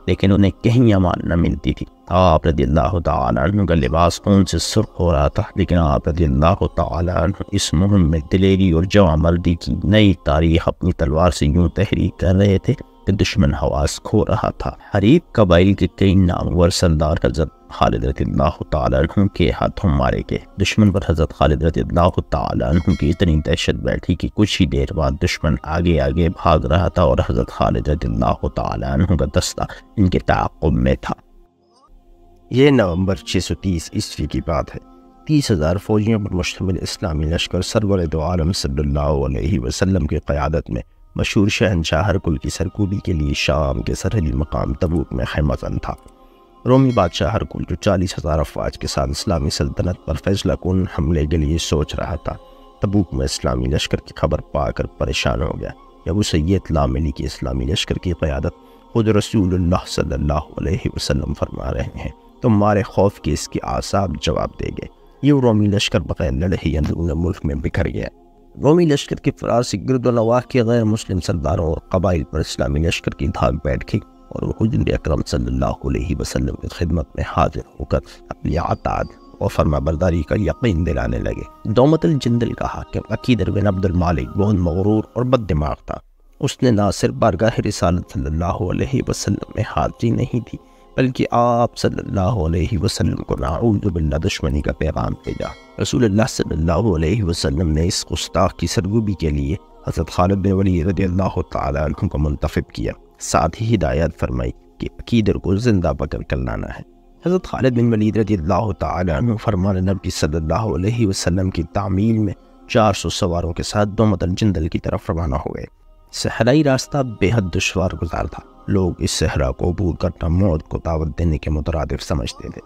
لیکن انہیں کہیں امان نہ ملتی تھی۔ آپ رضی اللہ تعالیٰ عنہ کا لباس خون سے سرخ ہو رہا تھا، لیکن آپ رضی اللہ تعالیٰ عنہ اس مہم میں دلیری اور جواں مردی کی نئی تاریخ اپنی تلوار سے یوں تحریک کر رہے تھے کہ دشمن حواس کھو رہا تھا۔ حریف قبائل کے کئی نامور سردار حضرت خالد رضی اللہ تعالیٰ عنہ کے ہاتھوں مارے گئے۔ دشمن پر حضرت خالد رضی اللہ تعالیٰ عنہ کی اتنی دہشت بیٹھی کہ کچھ ہی دیر بعد دشمن آگے آگے بھاگ رہا تھا اور حضرت خالد رضی اللہ تعالیٰ عنہ کا دستہ ان کے تعاقب میں تھا۔ یہ نومبر 630 عیسوی کی بات ہے۔ 30,000 فوجیوں پر مشتمل اسلامی لشکر سرور دو عالم صلی اللہ علیہ وسلم کی قیادت میں مشہور شہنشاہ ہرقل کی سرکوبی کے لیے شام کے سرحدی مقام تبوک میں خیمہ زن تھا۔ رومی بادشاہ ہرقل جو 40,000 افواج کے ساتھ اسلامی سلطنت پر فیصلہ کن حملے کے لیے سوچ رہا تھا، تبوک میں اسلامی لشکر کی خبر پا کر پریشان ہو گیا۔ ابو سید اطلاع ملی کی اسلامی لشکر کی قیادت خود رسول اللہ صلی اللہ علیہ وسلم فرما رہے ہیں، تمہارے خوف کے اس کے اعصاب جواب دے گئے۔ یہ رومی لشکر بغیر لڑے ہی اندرون ملک میں بکھر گیا۔ رومی لشکر کی فرار سے گرد و نواح کے غیر مسلم سرداروں اور قبائل پر اسلامی لشکر کی دھاک بیٹھ گئی اور وہ حضور اکرم صلی اللہ علیہ وسلم کی خدمت میں حاضر ہو کر اپنی عطاعت اور فرما برداری کا یقین دلانے لگے۔ دومت الجندل کا حاکم عقیدر بن عبد المالک بہت مغرور اور بد دماغ تھا۔ اس نے نہ صرف بارگاہ رسالت صلی اللہ علیہ وسلم میں حاضری نہیں دی، بلکہ آپ صلی اللہ علیہ وسلم کو نعوذ باللہ دشمنی کا پیغام بھیجا۔ رسول اللہ صلی اللہ علیہ وسلم نے اس گستاخ کی سرگوبی کے لیے حضرت خالد بن ولید رضی اللہ تعالیٰ عنہ کو منتخب کیا، ساتھ ہی ہدایت فرمائی کہ عقیدر کو زندہ پکڑ کر لانا ہے۔ حضرت خالد بن ولید رضی اللہ تعالیٰ عنہ فرمان نبی صلی اللہ علیہ وسلم کی تعمیل میں 400 سواروں کے ساتھ دومت الجندل کی طرف روانہ ہوئے۔ صحرائی راستہ بے حد دشوار گزار تھا۔ لوگ اس صحرا کو عبور کرنا موت کو دعوت دینے کے مترادف سمجھتے تھے۔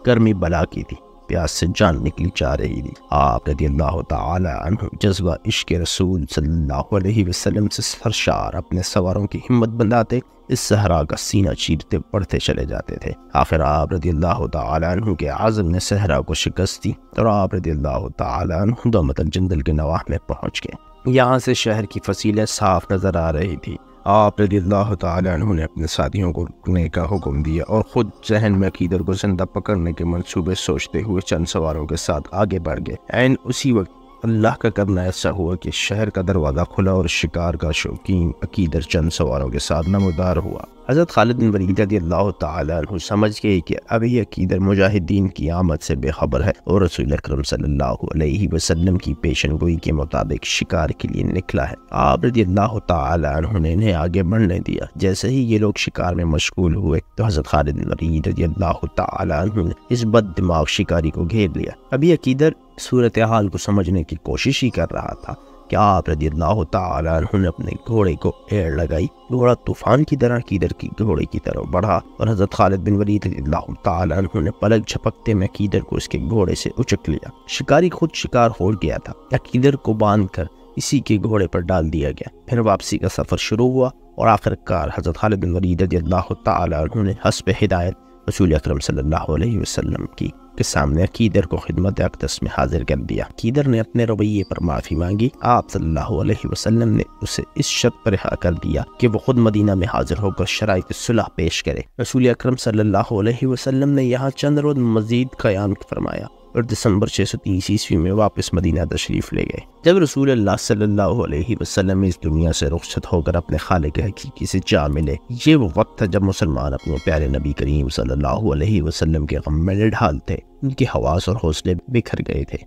گرمی بلا کی تھی، پیاس سے جان نکلی جا رہی تھی۔ آپ رضی اللہ تعالی عنہ جذبہ عشق رسول صلی اللہ علیہ وسلم سے سرشار اپنے سواروں کی ہمت بندھاتے اس صحرا کا سینہ چیرتے بڑھتے چلے جاتے تھے۔ آخر آپ رضی اللہ تعالی عنہ کے عزم نے صحرا کو شکست دی اور آپ رضی اللہ تعالی عنہ دومت الجندل کے نواح میں پہنچ گئے۔ یہاں سے شہر کی فصیلیں صاف نظر آ رہی تھی۔ آپ رضی اللہ تعالی عنہ نے اپنے ساتھیوں کو رکنے کا حکم دیا اور خود ذہن میں عقیدر کو زندہ پکڑنے کے منصوبے سوچتے ہوئے چند سواروں کے ساتھ آگے بڑھ گئے۔ عین اسی وقت اللہ کا کرنا ایسا ہوا کہ شہر کا دروازہ کھلا اور شکار کا شوقین عقیدر چند سواروں کے ساتھ نمودار ہوا۔ حضرت خالد بن ولید رضی اللہ تعالی عنہ سمجھ گئے کہ ابھی عقیدر مجاہدین کی آمد سے بے خبر ہے اور رسول اکرم صلی اللہ علیہ وسلم کی پیشن گوئی کے مطابق شکار کے لیے نکلا ہے۔ آپ رضی اللہ تعالی عنہ نے انہیں آگے بڑھنے دیا۔ جیسے ہی یہ لوگ شکار میں مشغول ہوئے تو حضرت خالد بن ولید رضی اللہ تعالی عنہ نے اس بد دماغ شکاری کو گھیر لیا۔ ابھی عقیدر صورتحال کو سمجھنے کی کوشش ہی کر رہا تھا کہ آپ رضی اللہ تعالی عنہ نے اپنے گھوڑے کو ایڑ لگائی۔ گھوڑا طوفان کی طرح عقیدر کی گھوڑے کی طرف بڑھا اور حضرت خالد بن ولید رضی اللہ تعالی عنہ نے پلک جھپکتے میں عقیدر کو اس کے گھوڑے سے اچک لیا۔ شکاری خود شکار ہو گیا تھا۔ عقیدر کو باندھ کر اسی کے گھوڑے پر ڈال دیا گیا۔ پھر واپسی کا سفر شروع ہوا اور آخر کار حضرت خالد بن ولید رضی اللہ تعالی عنہ نے حسب ہدایت رسول اکرم صلی اللہ علیہ وسلم کی کے سامنے عقیدر کو خدمت اقدس میں حاضر کر دیا۔ عقیدر نے اپنے رویے پر معافی مانگی۔ آپ صلی اللہ علیہ وسلم نے اسے اس شرط پر رہا کر دیا کہ وہ خود مدینہ میں حاضر ہو کر شرائط صلح پیش کرے۔ رسول اکرم صلی اللہ علیہ وسلم نے یہاں چند روز مزید قیام فرمایا اور دسمبر 630 عیسوی میں واپس مدینہ تشریف لے گئے۔ جب رسول اللہ صلی اللہ علیہ وسلم اس دنیا سے رخصت ہو کر اپنے خالق حقیقی سے جا ملے، یہ وہ وقت تھا جب مسلمان اپنے پیارے نبی کریم صلی اللہ علیہ وسلم کے غم میں نڈھال تھے۔ ان کے حواس اور حوصلے بکھر گئے تھے،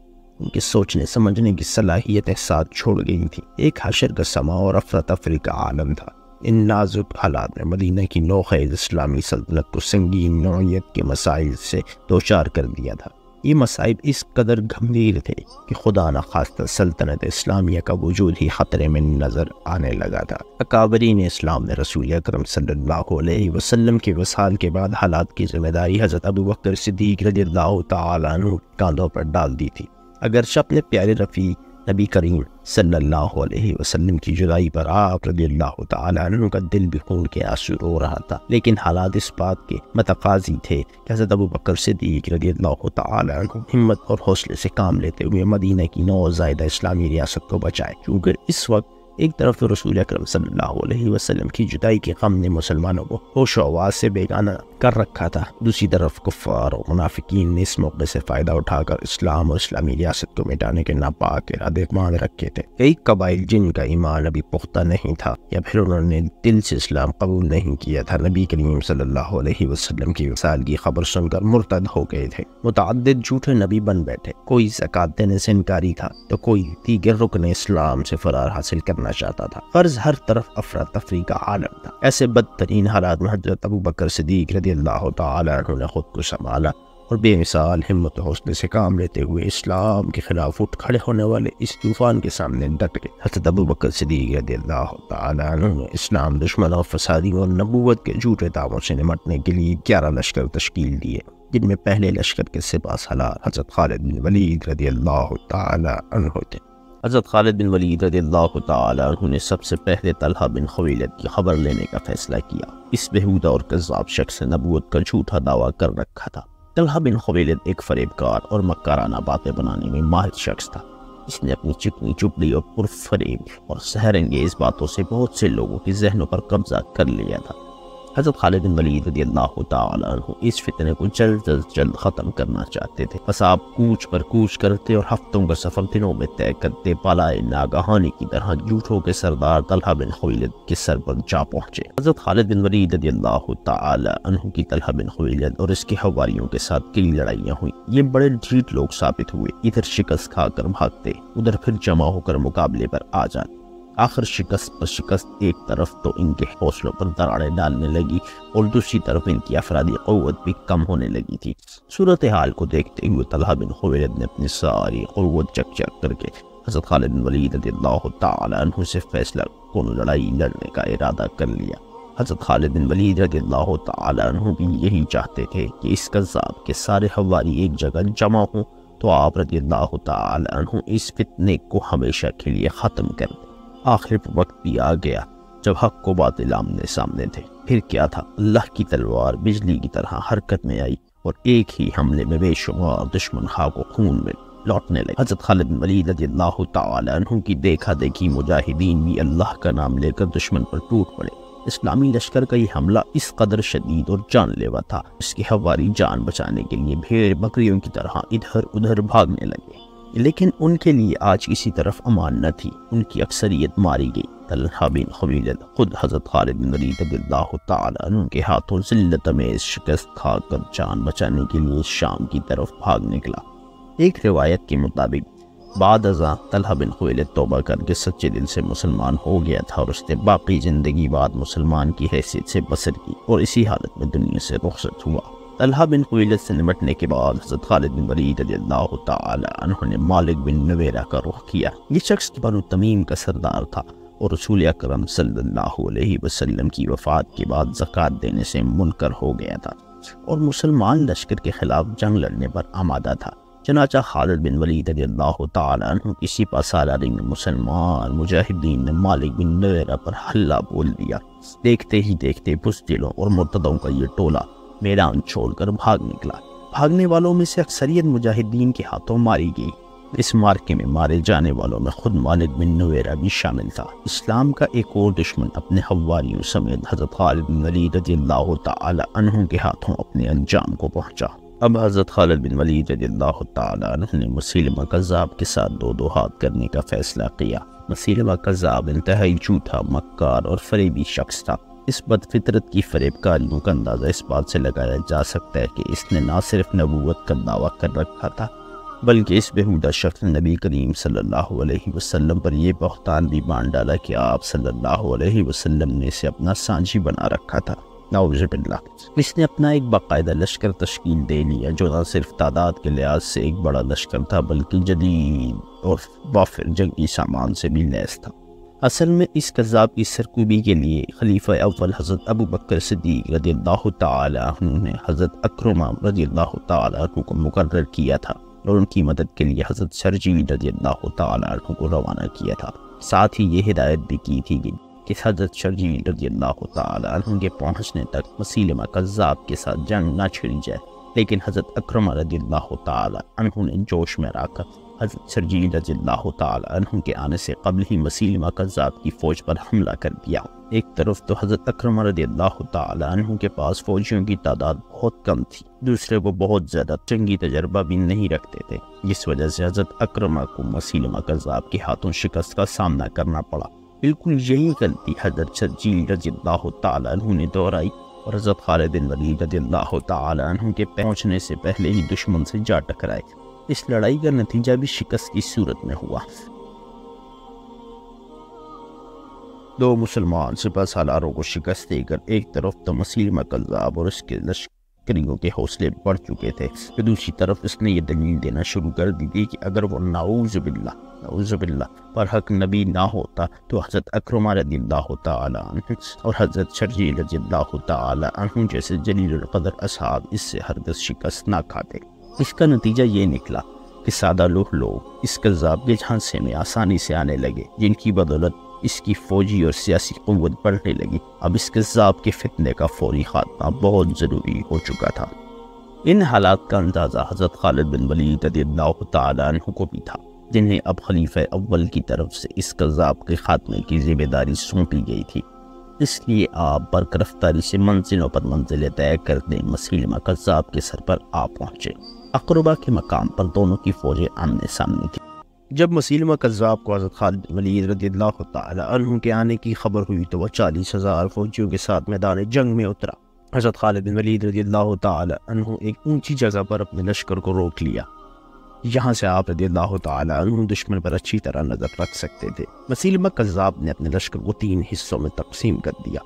ان کے سوچنے سمجھنے کی صلاحیتیں ساتھ چھوڑ گئی تھیں۔ ایک حشر کا سما اور افراتفری کا عالم تھا۔ ان نازک حالات میں مدینہ کی نوخیز اسلامی سلطنت کو سنگین نوعیت کے مسائل سے دوچار کر دیا تھا۔ یہ مصائب اس قدر گھمیر تھے کہ خدا نخواستہ سلطنت اسلامیہ کا وجود ہی خطرے میں نظر آنے لگا تھا۔ اکابرین اسلام نے رسول اکرم صلی اللہ علیہ وسلم کے وصال کے بعد حالات کی ذمہ داری حضرت ابوبکر صدیق رضی اللہ تعالی عنہ کاندھوں پر ڈال دی تھی۔ اگرچہ اپنے پیارے رفیق نبی کریم صلی اللہ علیہ وسلم کی جدائی پر آپ رضی اللہ تعالی عنہ کا دل بھی خون کے آنسو رو رہا تھا، لیکن حالات اس بات کے متقاضی تھے کہ حضرت ابوبکر صدیق رضی اللہ تعالی عنہ ہمت اور حوصلے سے کام لیتے ہوئے مدینہ کی نوزائیدہ اسلامی ریاست کو بچائے، کیونکہ اس وقت ایک طرف تو رسول اکرم صلی اللہ علیہ وسلم کی جدائی کے غم نے مسلمانوں کو ہوش و حواس سے بیگانہ کر رکھا تھا، دوسری طرف کفار اور منافقین نے اس موقع سے فائدہ اٹھا کر اسلام اور اسلامی ریاست کو مٹانے کے ناپاک ارادے مان رکھے تھے۔ کئی قبائل جن کا ایمان ابھی پختہ نہیں تھا یا پھر انہوں نے دل سے اسلام قبول نہیں کیا تھا، نبی کریم صلی اللہ علیہ وسلم کی وصال کی خبر سن کر مرتد ہو گئے تھے۔ متعدد جھوٹے نبی بن بیٹھے، کوئی زکوٰۃ دینے سے انکاری تھا تو کوئی دیگر رکن اسلام سے فرار حاصل کرنا چاہتا تھا۔ فرض ہر طرف افراتفری کا عالم تھا۔ ایسے بدترین حالات میں حضرت ابوبکر صدیق رضی اللہ تعالی عنہ نے خود کو سنبھالا اور بے مثال ہمت و حوصلے سے کام لیتے ہوئے اسلام کے خلاف اٹھ کھڑے ہونے والے اس طوفان کے سامنے ڈٹ گئے۔ حضرت ابوبکر صدیق رضی اللہ تعالی عنہ نے اسلام دشمنوں، فسادیوں اور نبوت کے جھوٹے دعووں سے نمٹنے کے لیے 11 لشکر تشکیل دیے، جن میں پہلے لشکر کے سپہ سالار حضرت خالد بن ولید رضی اللہ تعالی عنہ تھے۔ حضرت خالد بن ولید رضی اللہ تعالی عنہ نے سب سے پہلے طلحہ بن خویلد کی خبر لینے کا فیصلہ کیا۔ اس بےہودہ اور کذاب شخص نے نبوت کا جھوٹا دعویٰ کر رکھا تھا۔ طلحہ بن خویلد ایک فریب کار اور مکارانہ باتیں بنانے میں ماہر شخص تھا۔ اس نے اپنی چکنی چپڑی اور پرفریب اور سحر انگیز باتوں سے بہت سے لوگوں کے ذہنوں پر قبضہ کر لیا تھا۔ حضرت خالد بن ولید رضی اللہ تعالی عنہ اس فتنے کو جلد از جلد ختم کرنا چاہتے تھے، بس آپ کوچ پر کوچ کرتے اور ہفتوں کا سفر دنوں میں طے کرتے بالائے ناگہانی کی طرح جھوٹوں کے سردار طلحہ بن خویلد کے سر پر جا پہنچے۔ حضرت خالد بن ولید رضی اللہ تعالی عنہ کی طلحہ بن خویلد اور اس کے حواریوں کے ساتھ کئی لڑائیاں ہوئیں۔ یہ بڑے ڈھیٹ لوگ ثابت ہوئے، ادھر شکست کھا کر بھاگتے، ادھر پھر جمع ہو کر مقابلے پر آ جاتے۔ آخر شکست پر شکست، ایک طرف تو ان کے حوصلوں پر دراڑیں ڈالنے لگی اور دوسری طرف ان کی افرادی قوت بھی کم ہونے لگی تھی۔ صورتحال کو دیکھتے ہوئے طلحہ بن خویلد نے اپنی ساری قوت چک کر کے حضرت خالد بن ولید رضی اللہ تعالی عنہ سے فیصلہ کن لڑائی لڑنے کا ارادہ کر لیا۔ حضرت خالد بن ولید رضی اللہ تعالیٰ عنہ بھی یہی چاہتے تھے کہ اس کذاب کے سارے حواری ایک جگہ جمع ہوں تو آپ رضی اللہ تعالیٰ عنہ اس فتنے کو ہمیشہ کے لیے ختم کر دیں۔ آخر وقت بھی آ گیا جب حق و باطل آمنے سامنے تھے۔ پھر کیا تھا، اللہ کی تلوار بجلی کی طرح حرکت میں آئی اور ایک ہی حملے میں بے شمار دشمن خاک و خون میں لوٹنے لگے۔ حضرت خالد بن ولید رضی اللہ تعالیٰ عنہ کی دیکھا دیکھی مجاہدین بھی اللہ کا نام لے کر دشمن پر ٹوٹ پڑے۔ اسلامی لشکر کا یہ حملہ اس قدر شدید اور جان لیوا تھا، اس کے حواری جان بچانے کے لیے بھیڑ بکریوں کی طرح ادھر ادھر بھاگنے لگے، لیکن ان کے لیے آج کسی طرف امان نہ تھی۔ ان کی اکثریت ماری گئی۔ طلحہ بن خویلد خود حضرت خالد بن ولید رضی اللہ تعالیٰ عنہ کے ہاتھوں ذلت میں شکست کھا کر جان بچانے کے لیے شام کی طرف بھاگ نکلا۔ ایک روایت کے مطابق بعد ازاں طلحہ بن خویلد توبہ کر کے سچے دل سے مسلمان ہو گیا تھا اور اس نے باقی زندگی بعد مسلمان کی حیثیت سے بسر کی اور اسی حالت میں دنیا سے رخصت ہوا۔ طلحہ بن خویلد سے نمٹنے کے بعد حضرت خالد بن ولید رضی اللہ تعالی عنہ نے مالک بن نویرہ کا رخ کیا۔ یہ شخص بنو تمیم کا سردار تھا اور رسول اکرم صلی اللہ علیہ وسلم کی وفات کے بعد زکوٰۃ دینے سے منکر ہو گیا تھا اور مسلمان لشکر کے خلاف جنگ لڑنے پر آمادہ تھا۔ چنانچہ خالد بن ولید رضی اللہ تعالی عنہ کی سپہ سالاری میں مسلمان مجاہدین نے مالک بن نویرہ پر حملہ بول دیا۔ دیکھتے ہی دیکھتے بزدلوں اور مرتدوں کا یہ ٹولہ میدان چھوڑ کر بھاگ نکلا۔ بھاگنے والوں میں سے اکثریت مجاہدین کے ہاتھوں ماری گئی۔ اس مارکے میں مارے جانے والوں میں خود مالک بن نویرہ بھی شامل تھا۔ اسلام کا ایک اور دشمن اپنے حواریوں سمیت حضرت خالد بن ولید رضی اللہ تعالی عنہ کے ہاتھوں اپنے انجام کو پہنچا۔ اب حضرت خالد بن ولید رضی اللہ تعالی عنہ نے مسیلمہ کذاب کے ساتھ دو ہاتھ کرنے کا فیصلہ کیا۔ مسیلمہ کذاب انتہائی جھوٹا، مکار اور فریبی شخص تھا۔ اس بد فطرت کی فریب کاریوں کا اندازہ اس بات سے لگایا جا سکتا ہے کہ اس نے نہ صرف نبوت کا دعویٰ کر رکھا تھا بلکہ اس بہودہ شخص نے نبی کریم صلی اللہ علیہ وسلم پر یہ بہتان بھی باندھ ڈالا کہ آپ صلی اللہ علیہ وسلم نے اسے اپنا سانجی بنا رکھا تھا۔ نعوذ باللہ۔ اس نے اپنا ایک باقاعدہ لشکر تشکیل دے لیا جو نہ صرف تعداد کے لحاظ سے ایک بڑا لشکر تھا بلکہ جدید اور وافر جنگی سامان سے بھی لیس تھا۔ اصل میں اس کذاب کی سرکوبی کے لیے خلیفہ اول حضرت ابو بکر صدیق رضی اللہ تعالی عنہ نے حضرت اکرمہ رضی اللہ تعالی عنہ کو مقرر کیا تھا اور ان کی مدد کے لیے حضرت شرجیل رضی اللہ تعالی عنہ کو روانہ کیا تھا۔ ساتھ ہی یہ ہدایت بھی کی تھی کہ حضرت شرجیل رضی اللہ تعالی عنہ کے پہنچنے تک مسیلمہ کذاب کے ساتھ جنگ نہ چھڑی جائے، لیکن حضرت اکرمہ رضی اللہ تعالی عنہ نے جوش میں آ کر حضرت شرجیل رضی اللہ تعالی عنہ کے آنے سے قبل ہی مسیلمہ کذاب کی فوج پر حملہ کر دیا۔ ایک طرف تو حضرت اکرمہ رضی اللہ تعالی عنہ کے پاس فوجیوں کی تعداد بہت کم تھی، دوسرے وہ بہت زیادہ جنگی تجربہ بھی نہیں رکھتے تھے، جس وجہ سے حضرت اکرمہ کو مسیلمہ کذاب کے ہاتھوں شکست کا سامنا کرنا پڑا۔ بالکل یہی غلطی حضرت شرجیل رضی اللہ تعالی عنہ نے دہرائی اور حضرت خالد بن ولید رضی اللہ تعالی عنہ کے پہنچنے سے پہلے ہی دشمن سے جا ٹکرائے۔ اس لڑائی کا نتیجہ بھی شکست کی صورت میں ہوا۔ دو مسلمان سپہ سالاروں کو شکست دے کر ایک طرف تو مسیلمہ کذاب اور اس کے لشکریوں کے حوصلے بڑھ چکے تھے، کہ دوسری طرف اس نے یہ دلیل دینا شروع کر دی تھی کہ اگر وہ نعوذ باللہ پر حق نبی نہ ہوتا تو حضرت اکرمہ رضی اللہ تعالی عنہ اور حضرت شرجیل رضی اللہ تعالی عنہ جیسے جلیل القدر اصحاب اس سے ہرگز شکست نہ کھاتے۔ اس کا نتیجہ یہ نکلا کہ سادہ لوگ اس کذاب کے جھانسے میں آسانی سے آنے لگے، جن کی بدولت اس کی فوجی اور سیاسی قوت بڑھنے لگی۔ اب اس کذاب کے فتنے کا فوری خاتمہ بہت ضروری ہو چکا تھا۔ ان حالات کا اندازہ حضرت خالد بن ولید رضی اللہ تعالی عنہ کو بھی تھا، جنہیں اب خلیفہ اول کی طرف سے اس کذاب کے خاتمے کی ذمہ داری سونپی گئی تھی۔ اس لیے آپ برق رفتاری سے منزلوں پر منزلیں طے کرتے مسیلمہ کذاب کے سر پر آ پہنچے۔ اقربہ کے مقام پر دونوں کی فوجیں آمنے سامنے تھیں۔ جب مسیلمہ کذاب کو حضرت خالد بن ولید رضی اللہ تعالی عنہ کے آنے کی خبر ہوئی تو وہ 40,000 فوجیوں کے ساتھ میدان جنگ میں اترا۔ حضرت خالد بن ولید رضی اللہ تعالی عنہ ایک اونچی جگہ پر اپنے لشکر کو روک لیا، یہاں سے آپ رضی اللہ تعالی عنہ دشمن پر اچھی طرح نظر رکھ سکتے تھے۔ مسیلمہ کذاب نے اپنے لشکر کو 3 حصوں میں تقسیم کر دیا۔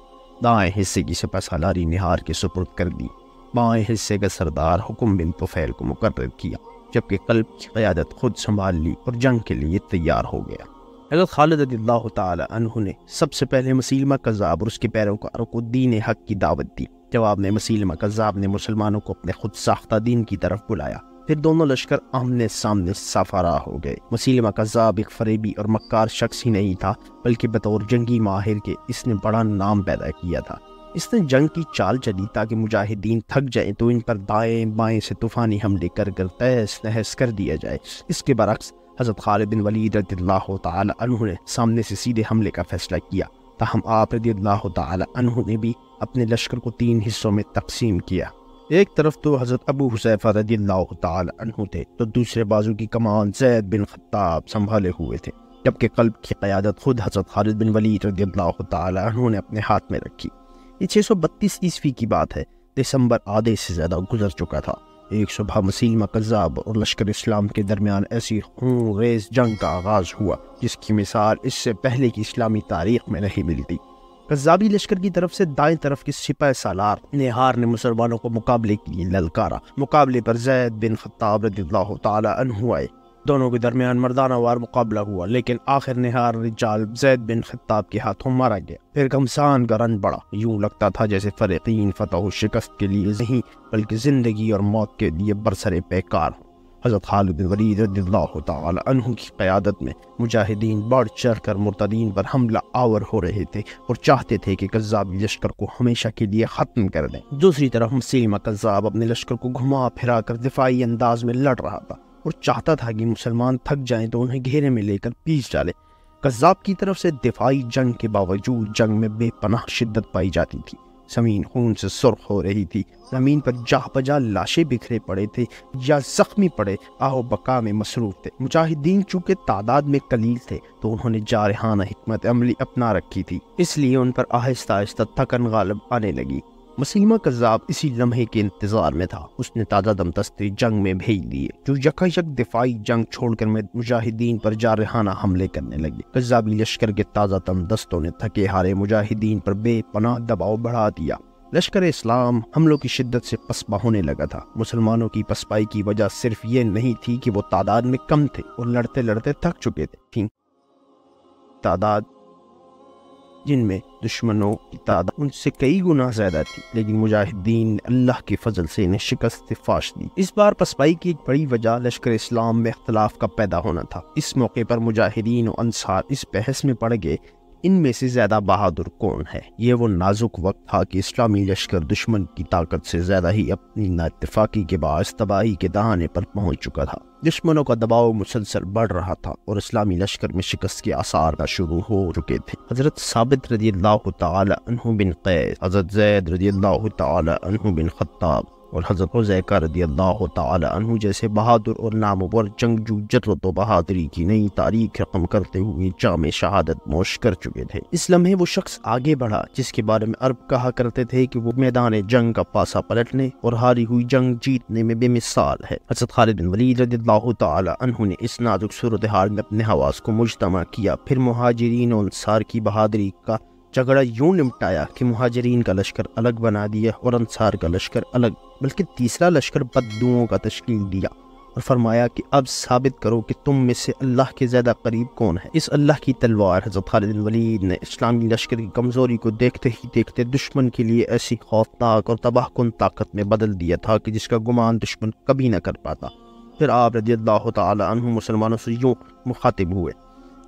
دائیں حصے کی سپہ سالاری نہار کے سپرد کر دی، بائیں حصے کا سردار حکم بن طفیل کو مقرر کیا، جبکہ قلب کی قیادت خود سنبھال لی اور جنگ کے لیے تیار ہو گیا۔ حضرت خالد رضی اللہ تعالی عنہ نے سب سے پہلے مسیلمہ کذاب اور اس کے پیروکاروں کو دین حق کی دعوت دی۔ جواب میں مسیلمہ کذاب نے مسلمانوں کو اپنے خود ساختہ دین کی طرف بلایا۔ پھر دونوں لشکر آمنے سامنے صف آراہ ہو گئے۔ مسیلمہ کذاب ایک فریبی اور مکار شخص ہی نہیں تھا، بلکہ بطور جنگی ماہر کے اس نے بڑا نام پیدا کیا تھا۔ اس نے جنگ کی چال چلی تاکہ مجاہدین تھک جائیں تو ان پر دائیں بائیں سے طوفانی حملے کر تہس نہس کر دیا جائے۔ اس کے برعکس حضرت خالد بن ولید رضی اللہ تعالی عنہ نے سامنے سے سیدھے حملے کا فیصلہ کیا۔ تاہم آپ رضی اللہ تعالی عنہ نے بھی اپنے لشکر کو 3 حصوں میں تقسیم کیا۔ ایک طرف تو حضرت ابو حذیفہ رضی اللہ تعالی عنہ تھے تو دوسرے بازو کی کمان زید بن خطاب سنبھالے ہوئے تھے، جبکہ قلب کی قیادت خود حضرت خالد بن ولید رضی اللہ تعالی عنہ نے اپنے ہاتھ میں رکھی۔ یہ 632 عیسوی کی بات ہے۔ دسمبر آدھے سے زیادہ گزر چکا تھا۔ ایک صبح مسیلمہ کذاب اور لشکر اسلام کے درمیان ایسی خون ریز جنگ کا آغاز ہوا جس کی مثال اس سے پہلے کی اسلامی تاریخ میں نہیں ملتی۔ کذابی لشکر کی طرف سے دائیں طرف کے سپہ سالار نہار نے مسلمانوں کو مقابلے کے لیے للکارا۔ مقابلے پر زید بن خطاب رضی اللہ تعالی عنہ آئے۔ دونوں کے درمیان مردانہ وار مقابلہ ہوا، لیکن آخر نہار رجال زید بن خطاب کے ہاتھوں مارا گیا۔ پھر گھمسان کا رن بڑھا، یوں لگتا تھا جیسے فریقین فتح و شکست کے لیے نہیں بلکہ زندگی اور موت کے لیے برسر پیکار ہوں۔ حضرت خالد بن ولید رضی اللہ تعالی عنہ کی قیادت میں مجاہدین بڑھ چڑھ کر مرتدین پر حملہ آور ہو رہے تھے اور چاہتے تھے کہ کذابی لشکر کو ہمیشہ کے لیے ختم کر دیں۔ دوسری طرف مسیلمہ کذاب اپنے لشکر کو گھما پھرا کر دفاعی انداز میں لڑ رہا تھا اور چاہتا تھا کہ مسلمان تھک جائیں تو انہیں گھیرے میں لے کر پیس ڈالے۔ کذاب کی طرف سے دفاعی جنگ کے باوجود جنگ میں بے پناہ شدت پائی جاتی تھی۔ زمین خون سے سرخ ہو رہی تھی، زمین پر جاہ بجا لاشیں بکھرے پڑے تھے یا زخمی پڑے آہو بقا میں مصروف تھے۔ مجاہدین چونکہ تعداد میں قلیل تھے تو انہوں نے جارحانہ حکمت عملی اپنا رکھی تھی، اس لیے ان پر آہستہ آہستہ تھکن غالب آنے لگی۔ مسیلمہ کذاب اسی لمحے کے انتظار میں تھا۔ اس نے تازہ دم دستے جنگ میں بھیج دیے جو یکا یک دفاعی جنگ چھوڑ کر مجاہدین پر جارحانہ حملے کرنے لگے۔ کذابی لشکر کے تازہ دم دستوں نے تھکے ہارے مجاہدین پر بے پناہ دباؤ بڑھا دیا۔ لشکر اسلام حملوں کی شدت سے پسپا ہونے لگا تھا۔ مسلمانوں کی پسپائی کی وجہ صرف یہ نہیں تھی کہ وہ تعداد میں کم تھے اور لڑتے لڑتے تھک چکے تھے، تعداد جن میں دشمنوں کی تعداد ان سے کئی گنا زیادہ تھی، لیکن مجاہدین نے اللہ کے فضل سے انہیں شکست فاش دی۔ اس بار پسپائی کی ایک بڑی وجہ لشکر اسلام میں اختلاف کا پیدا ہونا تھا۔ اس موقع پر مجاہدین و انصار اس بحث میں پڑ گئے ان میں سے زیادہ بہادر کون ہے۔ یہ وہ نازک وقت تھا کہ اسلامی لشکر دشمن کی طاقت سے زیادہ ہی اپنی نااتفاقی کے باعث تباہی کے دہانے پر پہنچ چکا تھا۔ دشمنوں کا دباؤ مسلسل بڑھ رہا تھا اور اسلامی لشکر میں شکست کے آثار کا شروع ہو چکے تھے۔ حضرت ثابت رضی اللہ تعالی عنہ بن قیس، حضرت زید رضی اللہ تعالی عنہ بن خطاب اور حضرت حذیفہ رضی اللہ تعالی عنہ جیسے بہادر اور نامور جنگجو جرأت و بہادری کی نئی تاریخ رقم کرتے ہوئے جام شہادت نوش کر چکے تھے۔ اس لمحے وہ شخص آگے بڑھا جس کے بارے میں عرب کہا کرتے تھے کہ وہ میدان جنگ کا پاسا پلٹنے اور ہاری ہوئی جنگ جیتنے میں بے مثال ہے۔ حضرت خالد بن ولید رضی اللہ تعالی عنہ نے اس نازک صورتحال میں اپنے حواس کو مجتمع کیا، پھر مہاجرین و انصار کی بہادری کا جھگڑا یوں نمٹایا کہ مہاجرین کا لشکر الگ بنا دیا اور انصار کا لشکر الگ، بلکہ تیسرا لشکر بددوؤں کا تشکیل دیا اور فرمایا کہ اب ثابت کرو کہ تم میں سے اللہ کے زیادہ قریب کون ہے۔ اس اللہ کی تلوار حضرت خالد بن ولید نے اسلامی لشکر کی کمزوری کو دیکھتے ہی دیکھتے دشمن کے لیے ایسی خوفناک اور تباہ کن طاقت میں بدل دیا تھا کہ جس کا گمان دشمن کبھی نہ کر پاتا۔ پھر آپ رضی اللہ تعالی عنہ مسلمانوں سے یوں مخاطب ہوئے: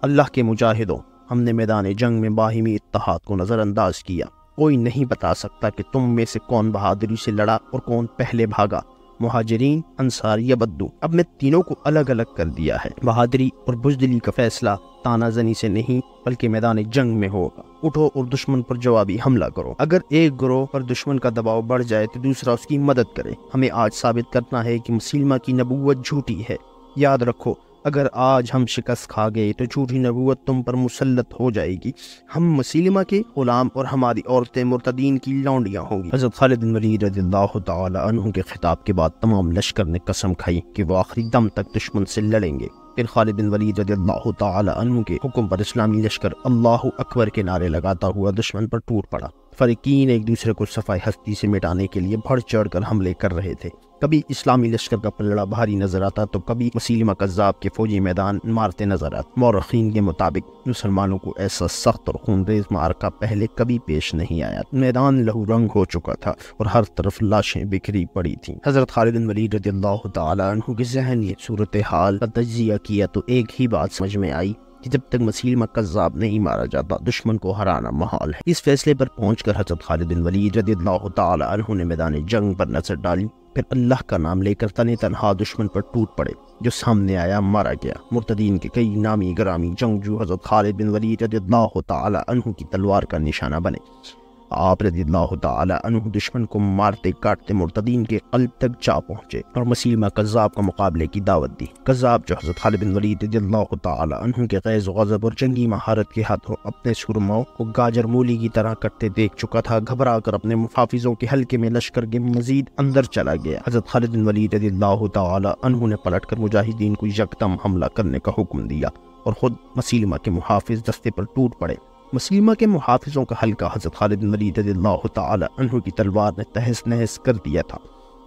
اللہ کے مجاہدوں، ہم نے میدان جنگ میں باہمی اتحاد کو نظر انداز کیا۔ کوئی نہیں بتا سکتا کہ تم میں سے کون بہادری سے لڑا اور کون پہلے بھاگا، مہاجرین، انصار یا بدو۔ اب میں تینوں کو الگ الگ کر دیا ہے۔ بہادری اور بزدلی کا فیصلہ تانا زنی سے نہیں بلکہ میدان جنگ میں ہوگا۔ اٹھو اور دشمن پر جوابی حملہ کرو۔ اگر ایک گروہ پر دشمن کا دباؤ بڑھ جائے تو دوسرا اس کی مدد کرے۔ ہمیں آج ثابت کرنا ہے کہ مسیلمہ کی نبوت جھوٹی ہے۔ یاد رکھو، اگر آج ہم شکست کھا گئے تو جھوٹی نبوت تم پر مسلط ہو جائے گی۔ ہم مسیلمہ کے غلام اور ہماری عورتیں مرتدین کی لونڈیاں ہوں گی۔ حضرت خالد بن ولید رضی اللہ تعالی عنہ کے خطاب کے بعد تمام لشکر نے قسم کھائی کہ وہ آخری دم تک دشمن سے لڑیں گے۔ پھر خالد بن ولید رضی اللہ تعالی عنہ کے حکم پر اسلامی لشکر اللہ اکبر کے نعرے لگاتا ہوا دشمن پر ٹوٹ پڑا۔ فریقین ایک دوسرے کو صفائے ہستی سے مٹانے کے لیے بڑھ چڑھ کر حملے کر رہے تھے۔ کبھی اسلامی لشکر کا پلڑا بھاری نظر آتا تو کبھی مسیلمہ کذاب کے فوجی میدان مارتے نظر آتے۔ مورخین کے مطابق مسلمانوں کو ایسا سخت اور خونریز معرکہ پہلے کبھی پیش نہیں آیا۔ میدان لہو رنگ ہو چکا تھا اور ہر طرف لاشیں بکھری پڑی تھیں۔ حضرت خالد بن ولید رضی اللہ تعالیٰ عنہ کے ذہن یہ صورتحال کا تجزیہ کیا تو ایک ہی بات سمجھ میں آئی کہ جب تک مسیلمہ کذاب نہیں مارا جاتا دشمن کو ہرانا محال ہے۔ اس فیصلے پر پہنچ کر حضرت خالد بن ولید رضی اللہ تعالیٰ عنہ نے میدان جنگ پر نظر ڈالی، پھر اللہ کا نام لے کر تن تنہا دشمن پر ٹوٹ پڑے۔ جو سامنے آیا مارا گیا۔ مرتدین کے کئی نامی گرامی جنگجو حضرت خالد بن ولید رضی اللہ تعالیٰ عنہ کی تلوار کا نشانہ بنے۔ آپ رضی اللہ تعالیٰ عنہ دشمن کو مارتے کاٹتے مرتدین کے قلب تک جا پہنچے اور مسیلمہ کذاب کو مقابلے کی دعوت دی۔ کذاب جو حضرت خالد بن ولید رضی اللہ تعالیٰ عنہ کے غیظ و غضب اور جنگی مہارت کے ہاتھوں اپنے سرماؤں کو گاجر مولی کی طرح کٹتے دیکھ چکا تھا، گھبرا کر اپنے محافظوں کے حلقے میں لشکر کے مزید اندر چلا گیا۔ حضرت خالد بن ولید رضی اللہ تعالیٰ عنہ نے پلٹ کر مجاہدین کو یکدم حملہ کرنے کا حکم دیا اور خود مسیلمہ کے محافظ دستے پر ٹوٹ پڑے۔ مسیلمہ کے محافظوں کا حلقہ حضرت خالد بن ولید رضی اللہ تعالی عنہ کی تلوار نے تہس نہس کر دیا تھا۔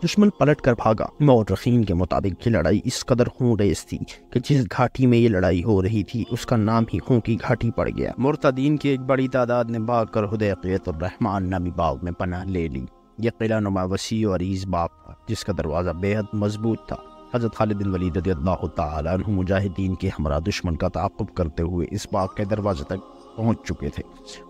دشمن پلٹ کر بھاگا۔ مورخین کے مطابق یہ لڑائی اس قدر خونریز تھی کہ جس گھاٹی میں یہ لڑائی ہو رہی تھی اس کا نام ہی خون کی گھاٹی پڑ گیا۔ مرتدین کی ایک بڑی تعداد نے بھاگ کر حدیقیۃ الرحمن نامی باغ میں پناہ لے لی۔ یہ قلعہ نما وسیع و عریض باغ تھا جس کا دروازہ بے حد مضبوط تھا۔ حضرت خالد بن ولید رضی اللہ تعالی عنہ مجاہدین کے ہمراہ دشمن کا تعاقب کرتے ہوئے اس باغ کے دروازے تک پہنچ چکے تھے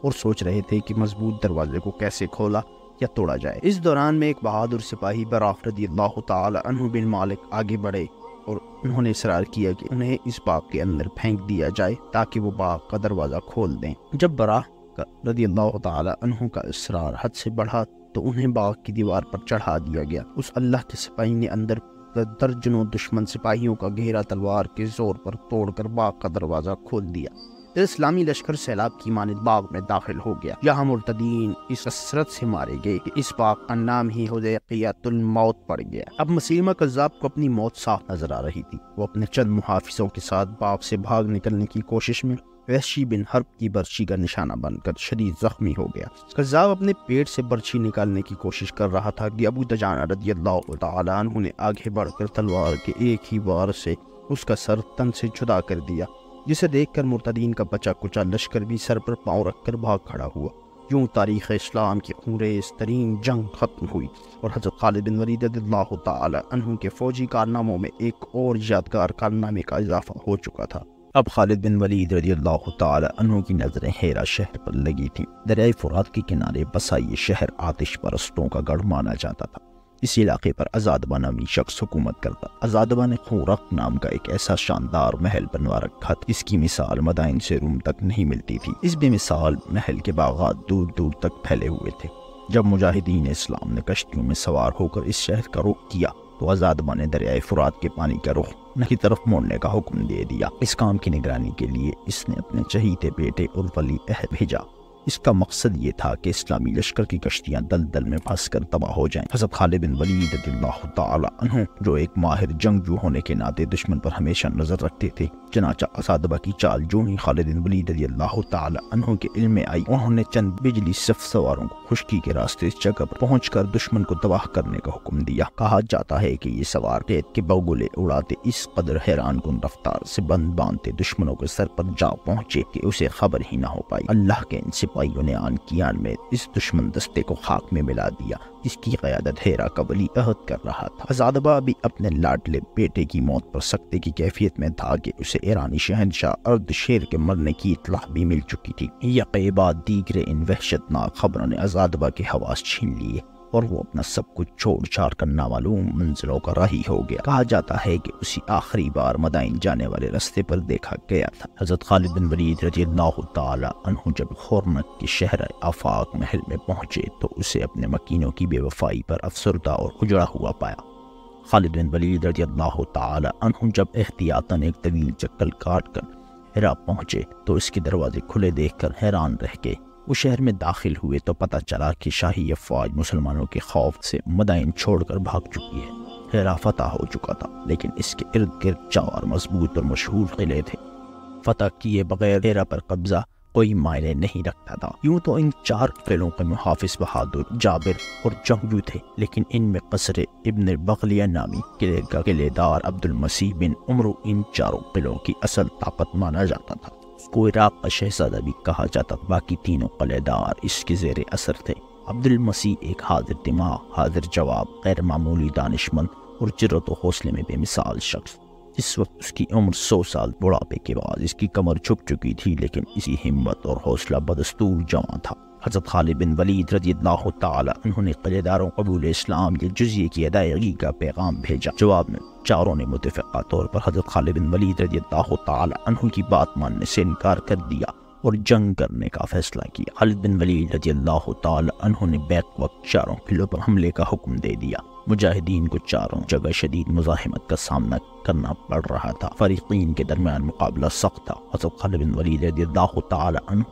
اور سوچ رہے تھے کہ مضبوط دروازے کو کیسے کھولا یا توڑا جائے۔ اس دوران میں ایک بہادر سپاہی براق رضی اللہ تعالی عنہ بن مالک آگے بڑھے اور انہوں نے اصرار کیا کہ انہیں اس باغ کے اندر پھینک دیا جائے تاکہ وہ باغ کا دروازہ کھول دیں۔ جب براق رضی اللہ تعالی عنہ کا اصرار حد سے بڑھا تو انہیں باغ کی دیوار پر چڑھا دیا گیا۔ اس اللہ کے سپاہی نے اندر درجنوں دشمن سپاہیوں کا گھیرا تلوار کے زور پر توڑ کر باغ کا دروازہ کھول دیا۔ اسلامی لشکر سیلاب کی مانند باغ میں داخل ہو گیا۔ یہاں مرتدین اس کثرت سے مارے گئے کہ اس باغ کا نام ہی حدیقیۃ الموت پڑ گیا۔ اب مسیلمہ کذاب کو اپنی موت صاف نظر آ رہی تھی۔ وہ اپنے چند محافظوں کے ساتھ باغ سے بھاگ نکلنے کی کوشش میں وحشی بن حرب کی برچھی کا نشانہ بن کر شدید زخمی ہو گیا۔ کذاب اپنے پیٹ سے برچھی نکالنے کی کوشش کر رہا تھا کہ ابو دجانہ رضی اللہ تعالی عنہ نے آگے بڑھ کر تلوار کے ایک ہی وار سے اس کا سر تن سے جدا کر دیا، جسے دیکھ کر مرتدین کا بچا کچا لشکر بھی سر پر پاؤں رکھ کر بھاگ کھڑا ہوا۔ یوں تاریخ اسلام کی خونریز ترین جنگ ختم ہوئی اور حضرت خالد بن ولید رضی اللہ تعالی عنہ کے فوجی کارناموں میں ایک اور یادگار کارنامے کا اضافہ ہو چکا تھا۔ اب خالد بن ولید رضی اللہ تعالی عنہ کی نظریں ہیرا شہر پر لگی تھیں۔ دریائے فرات کے کنارے بسا یہ شہر آتش پرستوں کا گڑھ مانا جاتا تھا۔ اس علاقے پر ازادبہ نامی شخص حکومت کرتا۔ ازادبہ نے خورق نام کا ایک ایسا شاندار محل بنوا رکھا تھا اس کی مثال مدائن سے روم تک نہیں ملتی تھی۔ اس بے مثال محل کے باغات دور دور تک پھیلے ہوئے تھے۔ جب مجاہدین اسلام نے کشتیوں میں سوار ہو کر اس شہر کا رخ کیا تو ازادبہ نے دریائے فرات کے پانی کا رخ کی طرف موڑنے کا حکم دے دیا۔ اس کام کی نگرانی کے لیے اس نے اپنے چہیتے بیٹے اور ولی عہد بھیجا۔ اس کا مقصد یہ تھا کہ اسلامی لشکر کی کشتیاں دلدل میں پھنس کر تباہ ہو جائیں۔ حضرت خالد بن ولید رضی اللہ تعالی عنہ جو ایک ماہر جنگجو ہونے کے ناطے دشمن پر ہمیشہ نظر رکھتے تھے، چنانچہ ازادبہ کی چال جو ہی خالد بن ولید رضی اللہ تعالی عنہ کے علم میں آئی، انہوں نے چند بجلی صف سواروں کو خشکی کے راستے اس جگہ پر پہنچ کر دشمن کو تباہ کرنے کا حکم دیا۔ کہا جاتا ہے کہ یہ سوار قید کے بگولے اڑاتے اس قدر حیران کن رفتار سے بند باندھتے دشمنوں کے سر پر جا پہنچے کہ اسے خبر ہی نہ ہو پائی۔ اللہ کے ان سپاہیوں نے آن کی آن میں اس دشمن دستے کو خاک میں ملا دیا جس کی قیادت ہیرا کا ولی عہد کر رہا تھا۔ ازادبہ بھی اپنے لاڈلے بیٹے کی موت پر سکتے کی کیفیت میں تھا کہ اسے ایرانی شہنشاہ اردشیر کے مرنے کی اطلاع بھی مل چکی تھی۔ یقے بعد دیگر ان وحشتناک خبروں نے ازادبہ کے حواس چھین لیے اور وہ اپنا سب کچھ چھوڑ چھاڑ کر نامعلوم منزلوں کا راہی ہو گیا۔ کہا جاتا ہے کہ اسی آخری بار مدائن جانے والے راستے پر دیکھا گیا تھا۔ حضرت خالد بن ولید رضی اللہ تعالی عنہ جب خورنک کے شہر آفاق محل میں پہنچے تو اسے اپنے مکینوں کی بے وفائی پر افسردہ اور اجڑا ہوا پایا۔ خالد بن ولید رضی اللہ تعالی عنہ جب احتیاطاً ایک طویل چکر کاٹ کر ہرا پہنچے تو اس کے دروازے کھلے دیکھ کر حیران رہ گئے۔ وہ شہر میں داخل ہوئے تو پتہ چلا کہ شاہی افواج مسلمانوں کے خوف سے مدائن چھوڑ کر بھاگ چکی ہے۔ ہیرا فتح ہو چکا تھا لیکن اس کے ارد گرد 4 مضبوط اور مشہور قلعے تھے۔ فتح کیے بغیر ہیرا پر قبضہ کوئی معنی نہیں رکھتا تھا۔ یوں تو ان 4 قلعوں کے محافظ بہادر جابر اور جنگجو تھے، لیکن ان میں قصر ابن بغلیہ نامی قلعے کا قلعے دار عبد المسیح بن عمرو ان 4 قلعوں کی اصل طاقت مانا جاتا تھا۔ اس کو عراق کا شہزادہ بھی کہا جاتا تھا۔ باقی تینوں قلعے دار اس کے زیر اثر تھے۔ عبد المسیح ایک حاضر دماغ، حاضر جواب، غیر معمولی دانشمند اور جرأت و حوصلے میں بے مثال شخص۔ اس وقت اس کی عمر 100 سال، بڑھاپے کے بعد اس کی کمر جھک چکی تھی، لیکن اسی ہمت اور حوصلہ بدستور جوان تھا۔ حضرت خالد بن ولید رضی اللہ تعالی عنہ نے قلعے داروں قبول اسلام یا جزیے کی ادائیگی کا پیغام بھیجا۔ جواب میں چاروں نے متفقہ طور پر حضرت خالد بن ولید رضی اللہ تعالی عنہ کی بات ماننے سے انکار کر دیا اور جنگ کرنے کا فیصلہ کیا۔ خالد بن ولید رضی اللہ تعالی عنہ نے بیک وقت 4 قلعوں پر حملے کا حکم دے دیا۔ مجاہدین کو 4 جگہ شدید مزاحمت کا سامنا کرنا پڑ رہا تھا۔ فریقین کے درمیان مقابلہ سخت تھا۔ حضرت خالد بن ولید رضی اللہ تعالی عنہ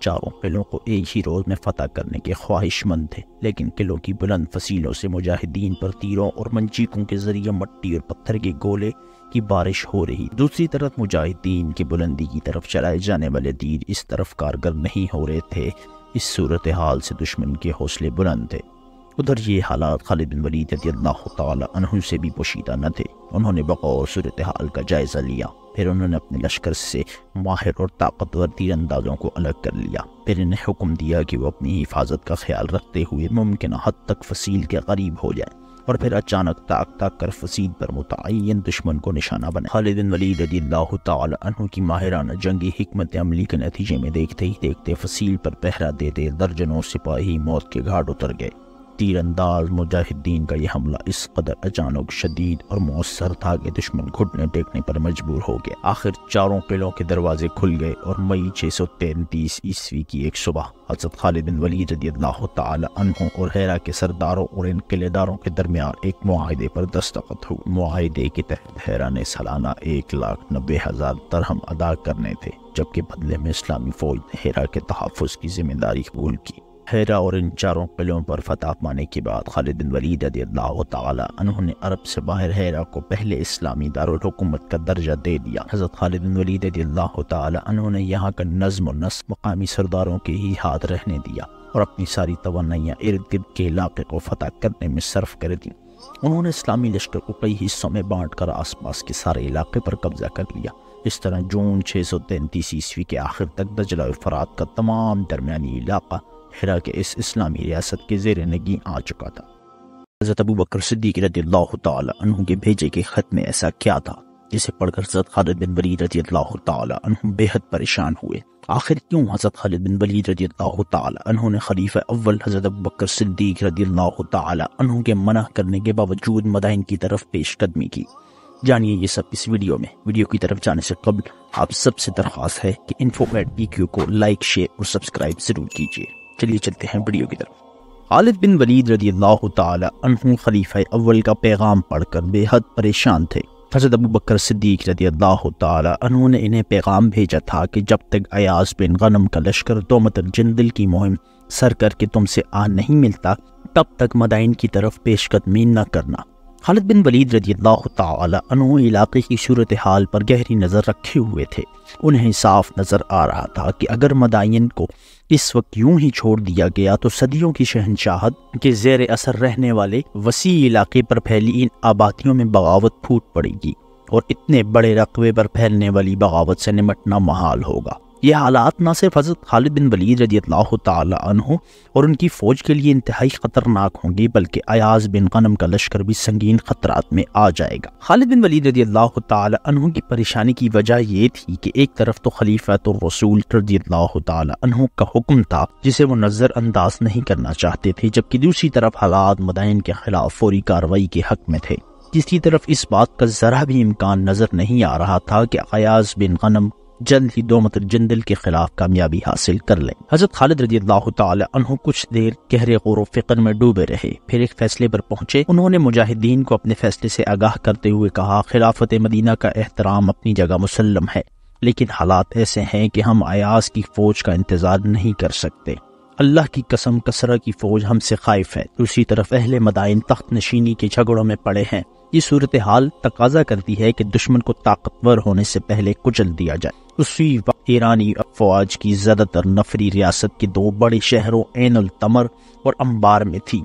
4 قلعوں کو ایک ہی روز میں فتح کرنے کے خواہش مند تھے، لیکن قلعوں کی بلند فصیلوں سے مجاہدین پر تیروں اور منجیقوں کے ذریعے مٹی اور پتھر کے گولے کی بارش ہو رہی۔ دوسری طرف مجاہدین کی بلندی کی طرف چلائے جانے والے تیر اس طرف کارگر نہیں ہو رہے تھے۔ اس صورتحال سے دشمن کے حوصلے بلند تھے۔ ادھر یہ حالات خالد بن ولید رضی اللہ تعالی عنہ سے بھی پوشیدہ نہ تھے۔ انہوں نے بغور صورتحال کا جائزہ لیا، پھر انہوں نے اپنے لشکر سے ماہر اور طاقتور تیر اندازوں کو الگ کر لیا، پھر انہیں حکم دیا کہ وہ اپنی حفاظت کا خیال رکھتے ہوئے ممکنہ حد تک فصیل کے قریب ہو جائیں، اور پھر اچانک تاک تاک کر فصیل پر متعین دشمن کو نشانہ بنائیں۔ خالد بن ولید رضی اللہ تعالی عنہ کی ماہرانہ جنگی حکمت عملی کے نتیجے میں دیکھتے ہی دیکھتے فصیل پر پہرا دیتے درجنوں سپاہی موت کے گھاٹ اتر گئے۔ تیر انداز مجاہدین کا یہ حملہ اس قدر اچانک، شدید اور مؤثر تھا کہ دشمن گھٹنے ٹیکنے پر مجبور ہو گیا۔ آخر 4 قلعوں کے دروازے کھل گئے اور مئی 633 عیسوی کی ایک صبح حضرت خالد بن ولید رضی اللہ تعالی عنہ اور ہیرا کے سرداروں اور ان قلعے داروں کے درمیان ایک معاہدے پر دستخط ہوئے۔ معاہدے کے تحت ہیرا نے سالانہ 1,90,000 درہم ادا کرنے تھے، جبکہ بدلے میں اسلامی فوج نے ہیرا کے تحفظ کی ذمہ داری قبول کی۔ ہیرا اور ان 4 قلعوں پر فتح پانے کے بعد خالد بن ولید رضی اللہ تعالی عنہ نے عرب سے باہر ہیرا کو پہلے اسلامی دارالحکومت کا درجہ دے دیا۔ حضرت خالد بن ولید رضی اللہ تعالی عنہ نے یہاں کا نظم و نسق مقامی سرداروں کے ہی ہاتھ رہنے دیا اور اپنی ساری توانائیاں ارد گرد کے علاقے کو فتح کرنے میں صرف کر دیں۔ انہوں نے اسلامی لشکر کو کئی حصوں میں بانٹ کر آس پاس کے سارے علاقے پر قبضہ کر لیا۔ اس طرح جون 633 عیسوی کے آخر تک دجلہ و فرات کا تمام درمیانی علاقہ ہیرا کے اس اسلامی ریاست کے زیر نگیں آ چکا تھا۔ حضرت ابوبکر صدیق رضی اللہ تعالی عنہ کے بھیجے کے خط میں ایسا کیا تھا جسے پڑھ کر حضرت خالد بن ولید رضی اللہ تعالی عنہ بے حد پریشان ہوئے؟ آخر کیوں حضرت خالد بن ولید رضی اللہ تعالی عنہ نے خلیفہ اول حضرت ابوبکر صدیق رضی اللہ تعالی عنہ کے منع کرنے کے باوجود مدائن کی طرف پیش قدمی کی؟ جانیے یہ سب اس ویڈیو میں۔ ویڈیو کی طرف جانے سے قبل آپ سب سے درخواست ہے کہ info@pq کو لائک، شیئر اور سبسکرائب ضرور کیجیے۔ چلیے چلتے ہیں ویڈیو کی طرف۔ خالد بن ولید رضی اللہ تعالی عنہ خلیفہ اول کا پیغام پڑھ کر بے حد پریشان تھے۔ حضرت ابوبکر صدیق رضی اللہ تعالی عنہ نے انہیں پیغام بھیجا تھا کہ جب تک ایاز بن غنم کا لشکر دومت الجندل کی مہم سر کر کے تم سے آ نہیں ملتا، تب تک مدائن کی طرف پیش قدمی نہ کرنا۔ خالد بن ولید رضی اللہ تعالی عنہ علاقے کی صورتحال پر گہری نظر رکھے ہوئے تھے۔ انہیں صاف نظر آ رہا تھا کہ اگر مدائن کو اس وقت یوں ہی چھوڑ دیا گیا تو صدیوں کی شہنشاہت کے زیر اثر رہنے والے وسیع علاقے پر پھیلی ان آبادیوں میں بغاوت پھوٹ پڑے گی، اور اتنے بڑے رقبے پر پھیلنے والی بغاوت سے نمٹنا محال ہوگا۔ یہ حالات نہ صرف حضرت خالد بن ولید رضی اللہ تعالی عنہ اور ان کی فوج کے لیے انتہائی خطرناک ہوں گی، بلکہ ایاز بن غنم کا لشکر بھی سنگین خطرات میں آ جائے گا۔ خالد بن ولید رضی اللہ تعالی عنہ کی پریشانی کی وجہ یہ تھی کہ ایک طرف تو خلیفۃ الرسول رضی اللہ تعالی عنہ کا حکم تھا جسے وہ نظر انداز نہیں کرنا چاہتے تھے، جبکہ دوسری طرف حالات مدائن کے خلاف فوری کارروائی کے حق میں تھے۔ تیسری طرف اس بات کا ذرا بھی امکان نظر نہیں آ رہا تھا کہ ایاز بن غنم جلد ہی دومت الجندل کے خلاف کامیابی حاصل کر لیں۔ حضرت خالد رضی اللہ تعالی عنہ کچھ دیر گہرے غور و فکر میں ڈوبے رہے، پھر ایک فیصلے پر پہنچے۔ انہوں نے مجاہدین کو اپنے فیصلے سے آگاہ کرتے ہوئے کہا، خلافت مدینہ کا احترام اپنی جگہ مسلم ہے، لیکن حالات ایسے ہیں کہ ہم ایاز کی فوج کا انتظار نہیں کر سکتے۔ اللہ کی قسم کسرا کی فوج ہم سے خائف ہے، دوسری طرف اہل مدائن تخت نشینی کے جھگڑوں میں پڑے ہیں۔ یہ صورتحال تقاضا کرتی ہے کہ دشمن کو طاقتور ہونے سے پہلے کچل دیا جائے۔ اسی وقت ایرانی افواج کی زیادہ تر نفری ریاست کے دو بڑے شہروں عین التمر اور انبار میں تھی۔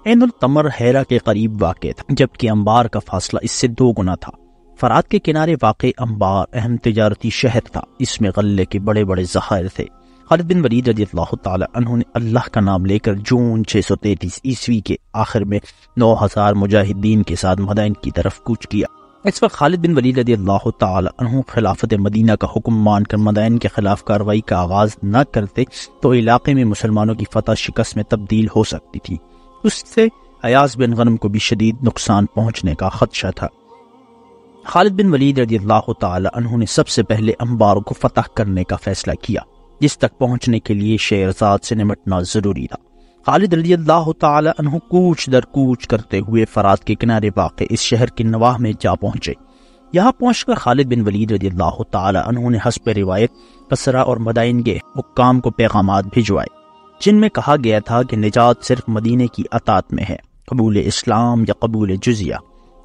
عین التمر ہیرا کے قریب واقع تھا، جبکہ انبار کا فاصلہ اس سے 2 گنا تھا۔ فرات کے کنارے واقع انبار اہم تجارتی شہر تھا، اس میں غلے کے بڑے بڑے ذخائر تھے۔ خالد بن ولید رضی اللہ تعالی عنہ نے اللہ کا نام لے کر جون 633 عیسوی کے آخر میں 9000 مجاہدین کے ساتھ مدائن کی طرف کوچ کیا۔ اس وقت خالد بن ولید رضی اللہ تعالی عنہ خلافت مدینہ کا حکم مان کر مدائن کے خلاف کارروائی کا آغاز نہ کرتے تو علاقے میں مسلمانوں کی فتح شکست میں تبدیل ہو سکتی تھی۔ اس سے ایاز بن غنم کو بھی شدید نقصان پہنچنے کا خدشہ تھا۔ خالد بن ولید رضی اللہ تعالی عنہ نے سب سے پہلے انبار کو فتح کرنے کا فیصلہ کیا، جس تک پہنچنے کے لیے شیرزاد سے نمٹنا ضروری تھا۔ خالد رضی اللہ تعالی عنہ کوچ در کوچ کرتے ہوئے فرات کے کنارے واقع اس شہر کے نواح میں جا پہنچے۔ یہاں پہنچ کر خالد بن ولید رضی اللہ تعالی عنہ نے حسب روایت کسرا اور مدائن کے حکام کو پیغامات بھجوائے، جن میں کہا گیا تھا کہ نجات صرف مدینے کی اطاعت میں ہے، قبول اسلام یا قبول جزیہ،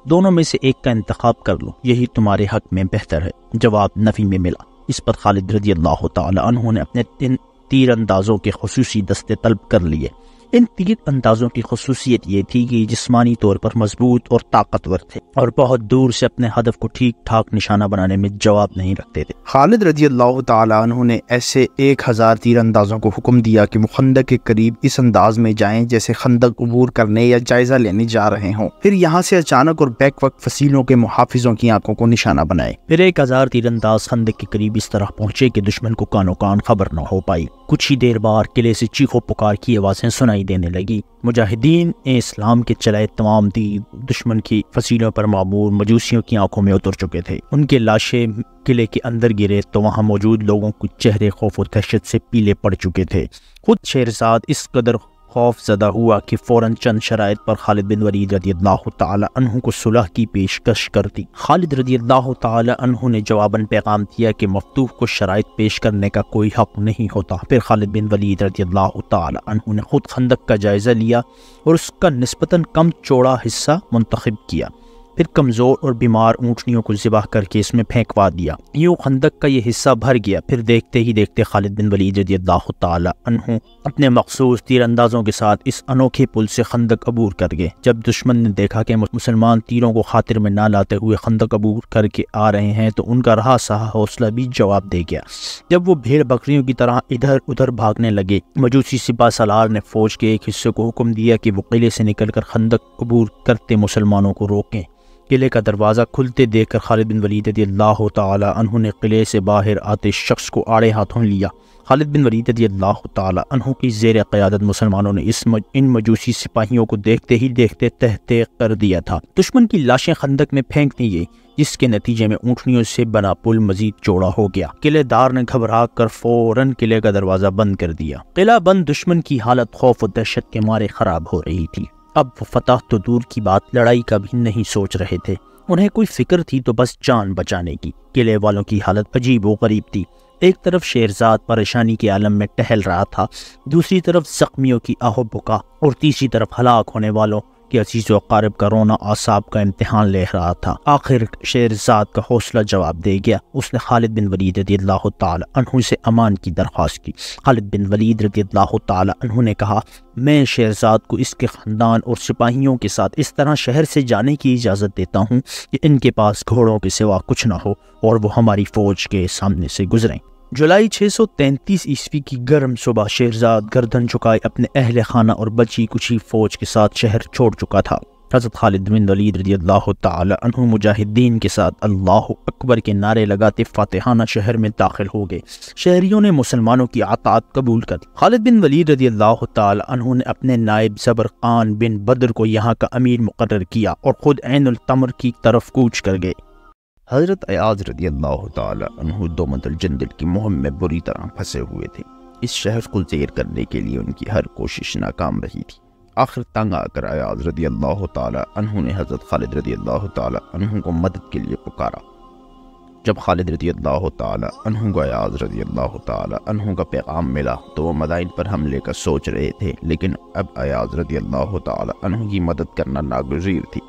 دونوں میں سے ایک کا انتخاب کر لو، یہی تمہارے حق میں بہتر ہے۔ جواب نفی میں ملا۔ اس پر خالد رضی اللہ تعالی عنہ نے اپنے تیر اندازوں کے خصوصی دستے طلب کر لیے۔ ان تیر اندازوں کی خصوصیت یہ تھی کہ جسمانی طور پر مضبوط اور طاقتور تھے اور بہت دور سے اپنے ہدف کو ٹھیک ٹھاک نشانہ بنانے میں جواب نہیں رکھتے تھے۔ خالد رضی اللہ تعالی عنہ نے ایسے 1000 تیر اندازوں کو حکم دیا کہ وہ خندق کے قریب اس انداز میں جائیں جیسے خندق عبور کرنے یا جائزہ لینے جا رہے ہوں، پھر یہاں سے اچانک اور بیک وقت فصیلوں کے محافظوں کی آنکھوں کو نشانہ بنائے۔ پھر 1000 تیر انداز خندق کے قریب اس طرح پہنچے کہ دشمن کو کانوں کان خبر نہ ہو پائی۔ کچھ ہی دیر بعد قلعے سے چیخو پکار کی آوازیں سنائی دینے لگی۔ مجاہدین اسلام کے چلائے تمام تیر دشمن کی فصیلوں پر معمور مجوسیوں کی آنکھوں میں اتر چکے تھے۔ ان کے لاشیں قلعے کے اندر گرے تو وہاں موجود لوگوں کے چہرے خوف و دہشت سے پیلے پڑ چکے تھے۔ خود شیرزاد اس قدر خوف زدہ ہوا کہ فوراً چند شرائط پر خالد بن ولید رضی اللہ تعالی عنہ کو صلح کی پیشکش کر دی۔ خالد رضی اللہ تعالی عنہ نے جواباً پیغام دیا کہ مفتوح کو شرائط پیش کرنے کا کوئی حق نہیں ہوتا۔ پھر خالد بن ولید رضی اللہ تعالی عنہ نے خود خندق کا جائزہ لیا اور اس کا نسبتاً کم چوڑا حصہ منتخب کیا، پھر کمزور اور بیمار اونٹنیوں کو ذبح کر کے اس میں پھینکوا دیا۔ یوں خندق کا یہ حصہ بھر گیا۔ پھر دیکھتے ہی دیکھتے خالد بن ولید رضی اللہ تعالی عنہ اپنے مخصوص تیر اندازوں کے ساتھ اس انوکھے پل سے خندق عبور کر گئے۔ جب دشمن نے دیکھا کہ مسلمان تیروں کو خاطر میں نہ لاتے ہوئے خندق عبور کر کے آ رہے ہیں تو ان کا رہا سہا حوصلہ بھی جواب دے گیا۔ جب وہ بھیڑ بکریوں کی طرح ادھر ادھر بھاگنے لگے، مجوسی سپہ سالار نے فوج کے ایک حصے کو حکم دیا کہ وہ قلعے سے نکل کر خندق عبور کرتے مسلمانوں کو روکیں۔ قلعے کا دروازہ کھلتے دیکھ کر خالد بن ولید رضی اللہ تعالی عنہ نے قلعے سے باہر آتے شخص کو آڑے ہاتھوں لیا۔ خالد بن ولید رضی اللہ تعالی عنہ کی زیر قیادت مسلمانوں نے ان مجوسی سپاہیوں کو دیکھتے ہی دیکھتے تہتے کر دیا تھا۔ دشمن کی لاشیں خندق میں پھینک دی گئی، جس کے نتیجے میں اونٹنیوں سے بنا پل مزید چوڑا ہو گیا۔ قلعے دار نے گھبرا کر فوراً قلعے کا دروازہ بند کر دیا۔ قلعہ بند دشمن کی حالت خوف و دہشت کے مارے خراب ہو رہی تھی۔ اب وہ فتح تو دور کی بات لڑائی کا بھی نہیں سوچ رہے تھے، انہیں کوئی فکر تھی تو بس جان بچانے کی۔ قلعے والوں کی حالت عجیب و غریب تھی۔ ایک طرف شیرزاد پریشانی کے عالم میں ٹہل رہا تھا، دوسری طرف زخمیوں کی آہ و بکا، اور تیسری طرف ہلاک ہونے والوں کے عزیز و اقارب کا رونا اعصاب کا امتحان لے رہا تھا۔ آخر شیرزاد کا حوصلہ جواب دے گیا۔ اس نے خالد بن ولید رضی اللہ تعالی عنہ سے امان کی درخواست کی۔ خالد بن ولید رضی اللہ تعالی عنہ نے کہا، میں شیرزاد کو اس کے خاندان اور سپاہیوں کے ساتھ اس طرح شہر سے جانے کی اجازت دیتا ہوں کہ ان کے پاس گھوڑوں کے سوا کچھ نہ ہو اور وہ ہماری فوج کے سامنے سے گزریں۔ جولائی 633 عیسوی کی گرم صبح شیرزاد گردن جھکائے اپنے اہل خانہ اور بچی کچی فوج کے ساتھ شہر چھوڑ چکا تھا۔ حضرت خالد بن ولید رضی اللہ تعالی عنہ مجاہدین کے ساتھ اللہ اکبر کے نعرے لگاتے فاتحانہ شہر میں داخل ہو گئے۔ شہریوں نے مسلمانوں کی اطاعت قبول کر لی۔ خالد بن ولید رضی اللہ تعالی عنہ نے اپنے نائب زبرقان بن بدر کو یہاں کا امیر مقرر کیا اور خود عین التمر کی طرف کوچ کر گئے۔ حضرت ایاز رضی اللہ تعالی عنہ دومت الجندل کی مہم میں بری طرح پھنسے ہوئے تھے۔ اس شہر کو زیر کرنے کے لیے ان کی ہر کوشش ناکام رہی تھی۔ آخر تنگ آ کر ایاز رضی اللہ تعالی عنہ نے حضرت خالد رضی اللہ تعالی عنہ کو مدد کے لیے پکارا۔ جب خالد رضی اللہ تعالی عنہ کو ایاز رضی اللہ تعالی عنہ کا پیغام ملا تو وہ مدائن پر حملے کا سوچ رہے تھے، لیکن اب ایاز رضی اللہ تعالی عنہ کی مدد کرنا ناگزیر تھی۔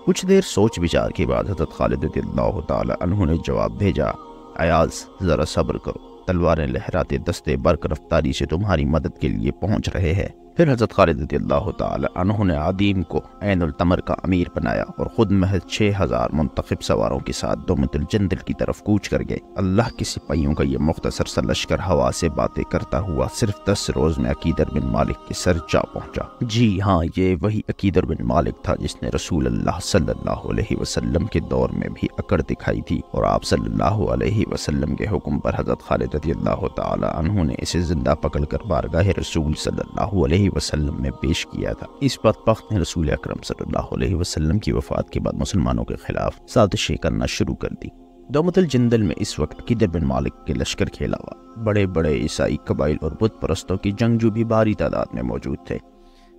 کچھ دیر سوچ بچار کے بعد حضرت خالد رضی اللہ تعالی عنہ نے جواب بھیجا، ایاز ذرا صبر کرو، تلواریں لہراتے دستے برق رفتاری سے تمہاری مدد کے لیے پہنچ رہے ہیں۔ پھر حضرت خالد رضی اللہ تعالی عنہ نے عدیم کو عین التمر کا امیر بنایا اور خود محض 6000 منتخب سواروں کے ساتھ دومت الجندل کی طرف کوچ کر گئے۔ اللہ کے سپاہیوں کا یہ مختصر سا لشکر ہوا سے باتیں کرتا ہوا صرف 10 روز میں عقیدر بن مالک کے سر جا پہنچا۔ جی ہاں، یہ وہی عقیدر بن مالک تھا جس نے رسول اللہ صلی اللہ علیہ وسلم کے دور میں بھی اکڑ دکھائی تھی، اور آپ صلی اللہ علیہ وسلم کے حکم پر حضرت خالد رضی اللہ تعالی عنہ نے اسے زندہ پکڑ کر بارگاہ رسول صلی اللہ علیہ وسلم میں پیش کیا تھا۔ اس بدبخت نے رسول اکرم صلی اللہ علیہ وسلم کی وفات کے بعد مسلمانوں کے خلاف سازشیں کرنا شروع کر دی۔ دومت الجندل میں اس وقت عقیدر بن مالک کے لشکر کے علاوہ بڑے بڑے عیسائی قبائل اور بت پرستوں کی جنگجو بھی بھاری تعداد میں موجود تھے۔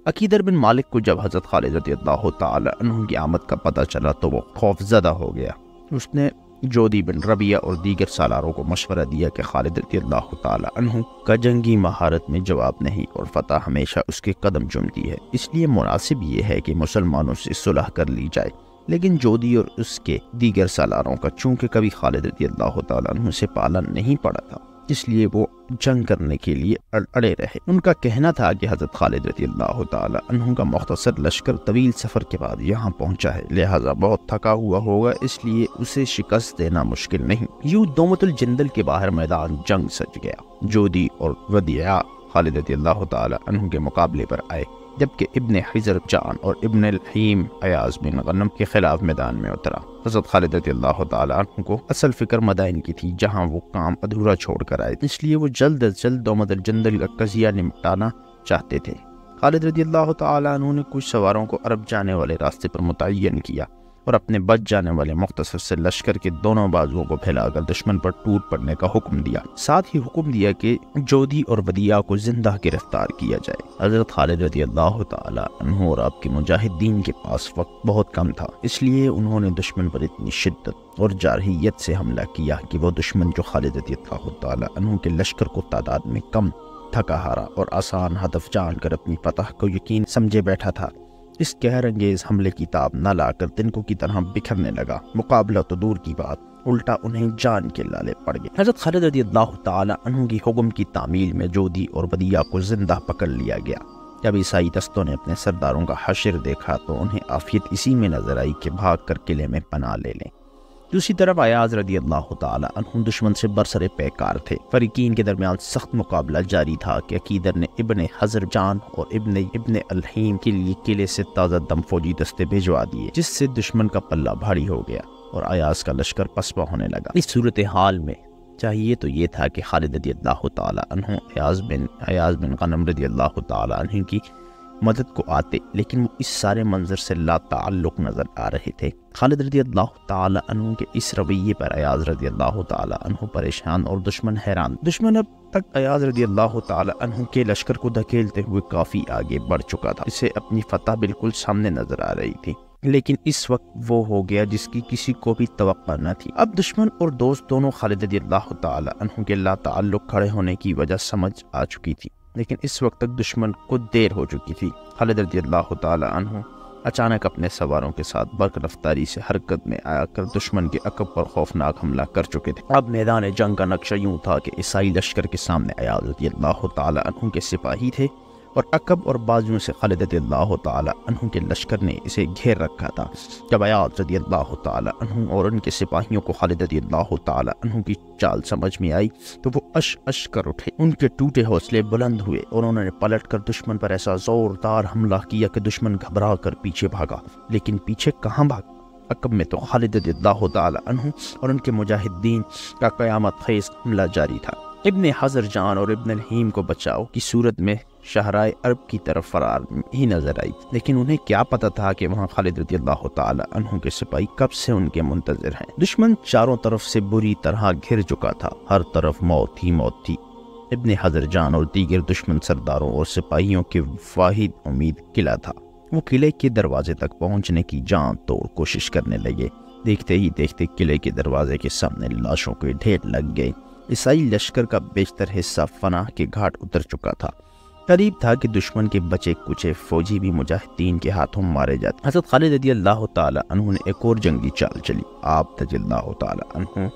عقیدر بن مالک کو جب حضرت خالد رضی اللہ تعالی عنہ کی آمد کا پتہ چلا تو وہ خوف زدہ ہو گیا۔ اس نے جودی بن ربیہ اور دیگر سالاروں کو مشورہ دیا کہ خالد رضی اللہ تعالی عنہ کا جنگی مہارت میں جواب نہیں اور فتح ہمیشہ اس کے قدم چومتی ہے، اس لیے مناسب یہ ہے کہ مسلمانوں سے صلح کر لی جائے۔ لیکن جودی اور اس کے دیگر سالاروں کا چونکہ کبھی خالد رضی اللہ تعالی عنہ سے پالا نہیں پڑا تھا، اس لیے وہ جنگ کرنے کے لیے اڑے رہے۔ ان کا کہنا تھا کہ حضرت خالد رضی اللہ تعالی عنہ کا مختصر لشکر طویل سفر کے بعد یہاں پہنچا ہے، لہٰذا بہت تھکا ہوا ہوگا، اس لیے اسے شکست دینا مشکل نہیں۔ یوں دومت الجندل کے باہر میدان جنگ سج گیا۔ جودی اور ودیعہ خالد رضی اللہ تعالی عنہ کے مقابلے پر آئے، جبکہ ابن حجر جان اور ابن الحیم ایاز بن غنم کے خلاف میدان میں اترا۔ حضرت خالد رضی اللہ تعالی عنہ کو اصل فکر مدائن کی تھی جہاں وہ کام ادھورا چھوڑ کر آئے، اس لیے وہ جلد از جلد دومت الجندل کا قضیہ نمٹانا چاہتے تھے۔ خالد رضی اللہ تعالی عنہ نے کچھ سواروں کو عرب جانے والے راستے پر متعین کیا اور اپنے بچ جانے والے مختصر سے لشکر کے دونوں بازوؤں کو پھیلا کر دشمن پر ٹوٹ پڑنے کا حکم دیا۔ ساتھ ہی حکم دیا کہ جودی اور ودیعہ کو زندہ گرفتار کیا جائے۔ حضرت خالد رضی اللہ تعالی عنہ اور آپ کے مجاہدین کے پاس وقت بہت کم تھا، اس لیے انہوں نے دشمن پر اتنی شدت اور جارحیت سے حملہ کیا کہ وہ دشمن جو خالد رضی اللہ تعالی عنہ کے لشکر کو تعداد میں کم، تھکا ہارا اور آسان ہدف جان کر اپنی فتح کو یقین سمجھے بیٹھا تھا، اس قہر انگیز حملے کی تاب نہ لا کر تنکوں کی طرح بکھرنے لگا۔ مقابلہ تو دور کی بات، الٹا انہیں جان کے لالے پڑ گئے۔ حضرت خالد رضی اللہ تعالی عنہ کی حکم کی تعمیل میں جودی اور ودیعہ کو زندہ پکڑ لیا گیا۔ جب عیسائی دستوں نے اپنے سرداروں کا حشر دیکھا تو انہیں عافیت اسی میں نظر آئی کہ بھاگ کر قلعے میں پناہ لے لیں۔ دوسری طرف ایاز رضی اللہ تعالی عنہ دشمن سے برسر پیکار تھے۔ فریقین کے درمیان سخت مقابلہ جاری تھا کہ عقیدر نے ابن حجر جان اور ابن الحیم کے لیے قلعے سے تازہ دم فوجی دستے بھجوا دیے، جس سے دشمن کا پلہ بھاری ہو گیا اور ایاز کا لشکر پسپا ہونے لگا۔ اس صورتحال میں چاہیے تو یہ تھا کہ خالد رضی اللہ تعالی عنہ ایاز بن غنم رضی اللہ تعالی عنہ کی مدد کو آتے، لیکن وہ اس سارے منظر سے لا تعلق نظر آ رہے تھے۔ خالد رضی اللہ تعالی عنہ کے اس رویے پر ایاز رضی اللہ تعالی عنہ پریشان اور دشمن حیران۔ دشمن اب تک ایاز رضی اللہ تعالی عنہ کے لشکر کو دھکیلتے ہوئے کافی آگے بڑھ چکا تھا، اسے اپنی فتح بالکل سامنے نظر آ رہی تھی، لیکن اس وقت وہ ہو گیا جس کی کسی کو بھی توقع نہ تھی۔ اب دشمن اور دوست دونوں خالد رضی اللہ تعالی عنہ کے لا تعلق کھڑے ہونے کی وجہ سمجھ آ چکی تھی، لیکن اس وقت تک دشمن کو دیر ہو چکی تھی۔ خالد رضی اللہ تعالی عنہ اچانک اپنے سواروں کے ساتھ برق رفتاری سے حرکت میں آیا کر دشمن کے عقب پر خوفناک حملہ کر چکے تھے۔ اب میدان جنگ کا نقشہ یوں تھا کہ عیسائی لشکر کے سامنے ایاز رضی اللہ تعالی عنہ کے سپاہی تھے اور عقب اور بازوں سے خالد رضی اللہ تعالی عنہ کے لشکر نے اسے گھیر رکھا تھا۔ جب ایاز رضی اللہ تعالی عنہ اور ان کے سپاہیوں کو خالد رضی اللہ تعالی عنہ کی چال سمجھ میں آئی تو وہ اش کر اٹھے، ان کے ٹوٹے حوصلے بلند ہوئے اور انہوں نے پلٹ کر دشمن پر ایسا زوردار حملہ کیا کہ دشمن گھبرا کر پیچھے بھاگا، لیکن پیچھے کہاں بھاگا؟ عقب میں تو خالد رضی اللہ تعالی عنہ اور ان کے مجاہدین کا قیامت خیز حملہ جاری تھا۔ ابن حجر جان اور ابن الحیم کو بچاؤ کی صورت میں شہرائے عرب کی طرف فرار ہی نظر آئی، لیکن انہیں کیا پتہ تھا کہ وہاں خالد رضی اللہ تعالی عنہ کے سپاہی کب سے ان کے منتظر ہیں۔ دشمن چاروں طرف سے بری طرح گھر چکا تھا، ہر طرف موت ہی موت تھی۔ ابن حجر جان اور دیگر دشمن سرداروں اور سپاہیوں کی واحد امید قلعہ تھا۔ وہ قلعے کے دروازے تک پہنچنے کی جان توڑ کوشش کرنے لگے، دیکھتے ہی دیکھتے قلعے کے دروازے کے سامنے لاشوں کے ڈھیر لگ گئے۔ عیسائی لشکر کا بیشتر حصہ فناہ کے گھاٹ اتر چکا تھا۔ قریب تھا کہ دشمن کے بچے کچے فوجی بھی مجاہدین کے ہاتھوں مارے جاتے۔ حضرت خالد رضی اللہ تعالی عنہ نے ایک اور جنگی چال چلی۔ آپ رضی اللہ تعالی عنہ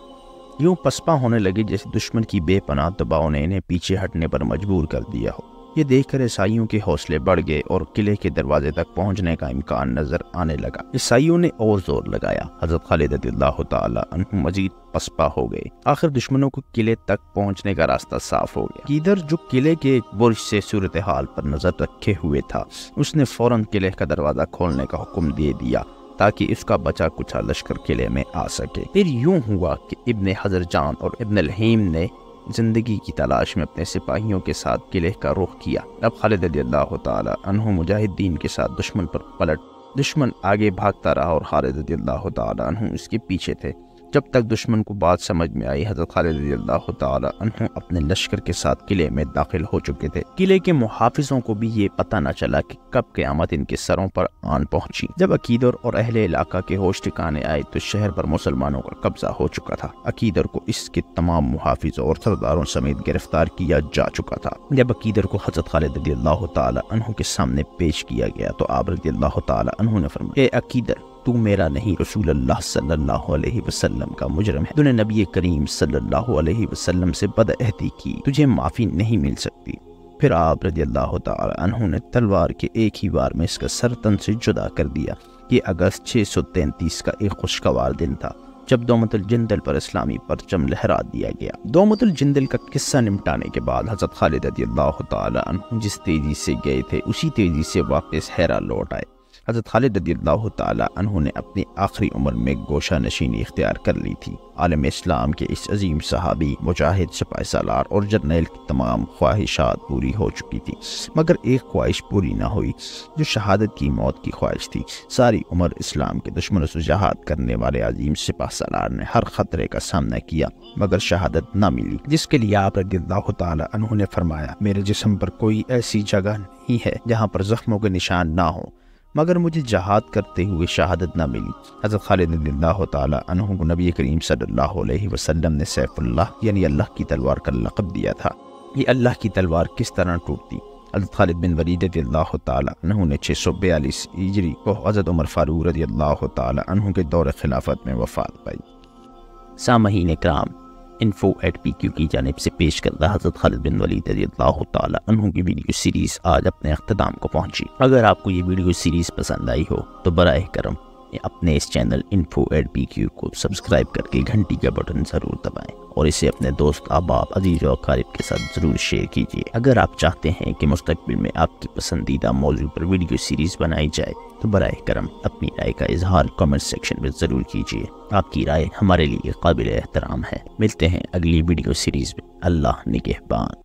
یوں پسپا ہونے لگے جیسے دشمن کی بے پناہ دباؤ نے انہیں پیچھے ہٹنے پر مجبور کر دیا ہو۔ یہ دیکھ کر عیسائیوں کے حوصلے بڑھ گئے اور قلعے کے دروازے تک پہنچنے کا امکان نظر آنے لگا۔ عیسائیوں نے اور زور لگایا۔ حضرت خالد رضی اللہ تعالی عنہ مزید پسپا ہو گئے۔ آخر دشمنوں کو قلعے تک پہنچنے کا راستہ صاف ہو گیا۔ عقیدر جو قلعے کے ایک برج سے صورتحال پر نظر رکھے ہوئے تھا، اس نے فوراً قلعے کا دروازہ کھولنے کا حکم دے دیا تاکہ اس کا بچا کچھا لشکر قلعے میں آ سکے۔ پھر یوں ہوا کہ ابن حضر جان اور ابن الحیم نے زندگی کی تلاش میں اپنے سپاہیوں کے ساتھ قلعے کا رخ کیا۔ اب خالد رضی اللہ تعالی عنہ مجاہدین کے ساتھ دشمن پر پلٹ۔ دشمن آگے بھاگتا رہا اور خالد رضی اللہ تعالی عنہ اس کے پیچھے تھے۔ جب تک دشمن کو بات سمجھ میں آئی، حضرت خالد رضی اللہ تعالی عنہ اپنے لشکر کے ساتھ قلعے میں داخل ہو چکے تھے۔ قلعے کے محافظوں کو بھی یہ پتہ نہ چلا کہ کب قیامت ان کے سروں پر آن پہنچی۔ جب عقیدر اور اہل علاقہ کے ہوش ٹھکانے آئے تو شہر پر مسلمانوں کا قبضہ ہو چکا تھا۔ عقیدر کو اس کے تمام محافظوں اور سرداروں سمیت گرفتار کیا جا چکا تھا۔ جب عقیدر کو حضرت خالد رضی اللہ تعالی عنہ کے سامنے پیش کیا گیا تو آپ رضی اللہ تعالی عنہ نے فرمایا، اے عقیدر، تو میرا نہیں، رسول اللہ صلی اللہ علیہ وسلم کا مجرم ہے۔ تو نے نبی کریم صلی اللہ علیہ وسلم سے بدعہدی کی، تجھے معافی نہیں مل سکتی۔ پھر آپ رضی اللہ تعالی عنہ نے تلوار کے ایک ہی وار میں اس کا سر تن سے جدا کر دیا۔ یہ اگست 633 کا ایک خوشگوار دن تھا جب دومت الجندل پر اسلامی پرچم لہرا دیا گیا۔ دومت الجندل کا قصہ نمٹانے کے بعد حضرت خالد رضی اللہ تعالی عنہ جس تیزی سے گئے تھے اسی تیزی سے واپس ہیرا لوٹ آئے۔ حضرت خالد رضی اللہ تعالی عنہ نے اپنی آخری عمر میں گوشہ نشینی اختیار کر لی تھی۔ عالم اسلام کے اس عظیم صحابی، مجاہد، سپاہ سالار اور جرنیل کی تمام خواہشات پوری ہو چکی تھی، مگر ایک خواہش پوری نہ ہوئی جو شہادت کی موت کی خواہش تھی۔ ساری عمر اسلام کے دشمنوں سے جہاد کرنے والے عظیم سپاہ سالار نے ہر خطرے کا سامنا کیا مگر شہادت نہ ملی، جس کے لیے آپ رضی اللہ تعالی عنہ نے فرمایا، میرے جسم پر کوئی ایسی جگہ نہیں ہے جہاں پر زخموں کے نشان نہ ہوں مگر مجھے جہاد کرتے ہوئے شہادت نہ ملی۔ حضرت خالد رضی اللہ تعالی عنہ کو نبی کریم صلی اللہ علیہ وسلم نے سیف اللہ یعنی اللہ کی تلوار کا لقب دیا تھا۔ یہ اللہ کی تلوار کس طرح ٹوٹتی؟ حضرت خالد بن ولید رضی اللہ تعالی عنہ نے 642 ہجری کو حضرت عمر فاروق رضی اللہ تعالی عنہ کے دور خلافت میں وفات پائی۔ سامعین اکرام، info@pq کی جانب سے پیش کردہ حضرت خالد بن ولید رضی اللہ تعالی عنہ کی ویڈیو سیریز آج اپنے اختتام کو پہنچی۔ اگر آپ کو یہ ویڈیو سیریز پسند آئی ہو تو براہ کرم اپنے اس چینل info@pq کو سبسکرائب کر کے گھنٹی کا بٹن ضرور دبائیں اور اسے اپنے دوست، احباب، عزیز و اقارب کے ساتھ ضرور شیئر کیجیے۔ اگر آپ چاہتے ہیں کہ مستقبل میں آپ کی پسندیدہ موضوع پر ویڈیو سیریز بنائی جائے تو براہ کرم اپنی رائے کا اظہار کامنٹ سیکشن میں ضرور کیجیے۔ آپ کی رائے ہمارے لیے قابل احترام ہے۔ ملتے ہیں اگلی ویڈیو سیریز میں۔ اللہ نگہبان۔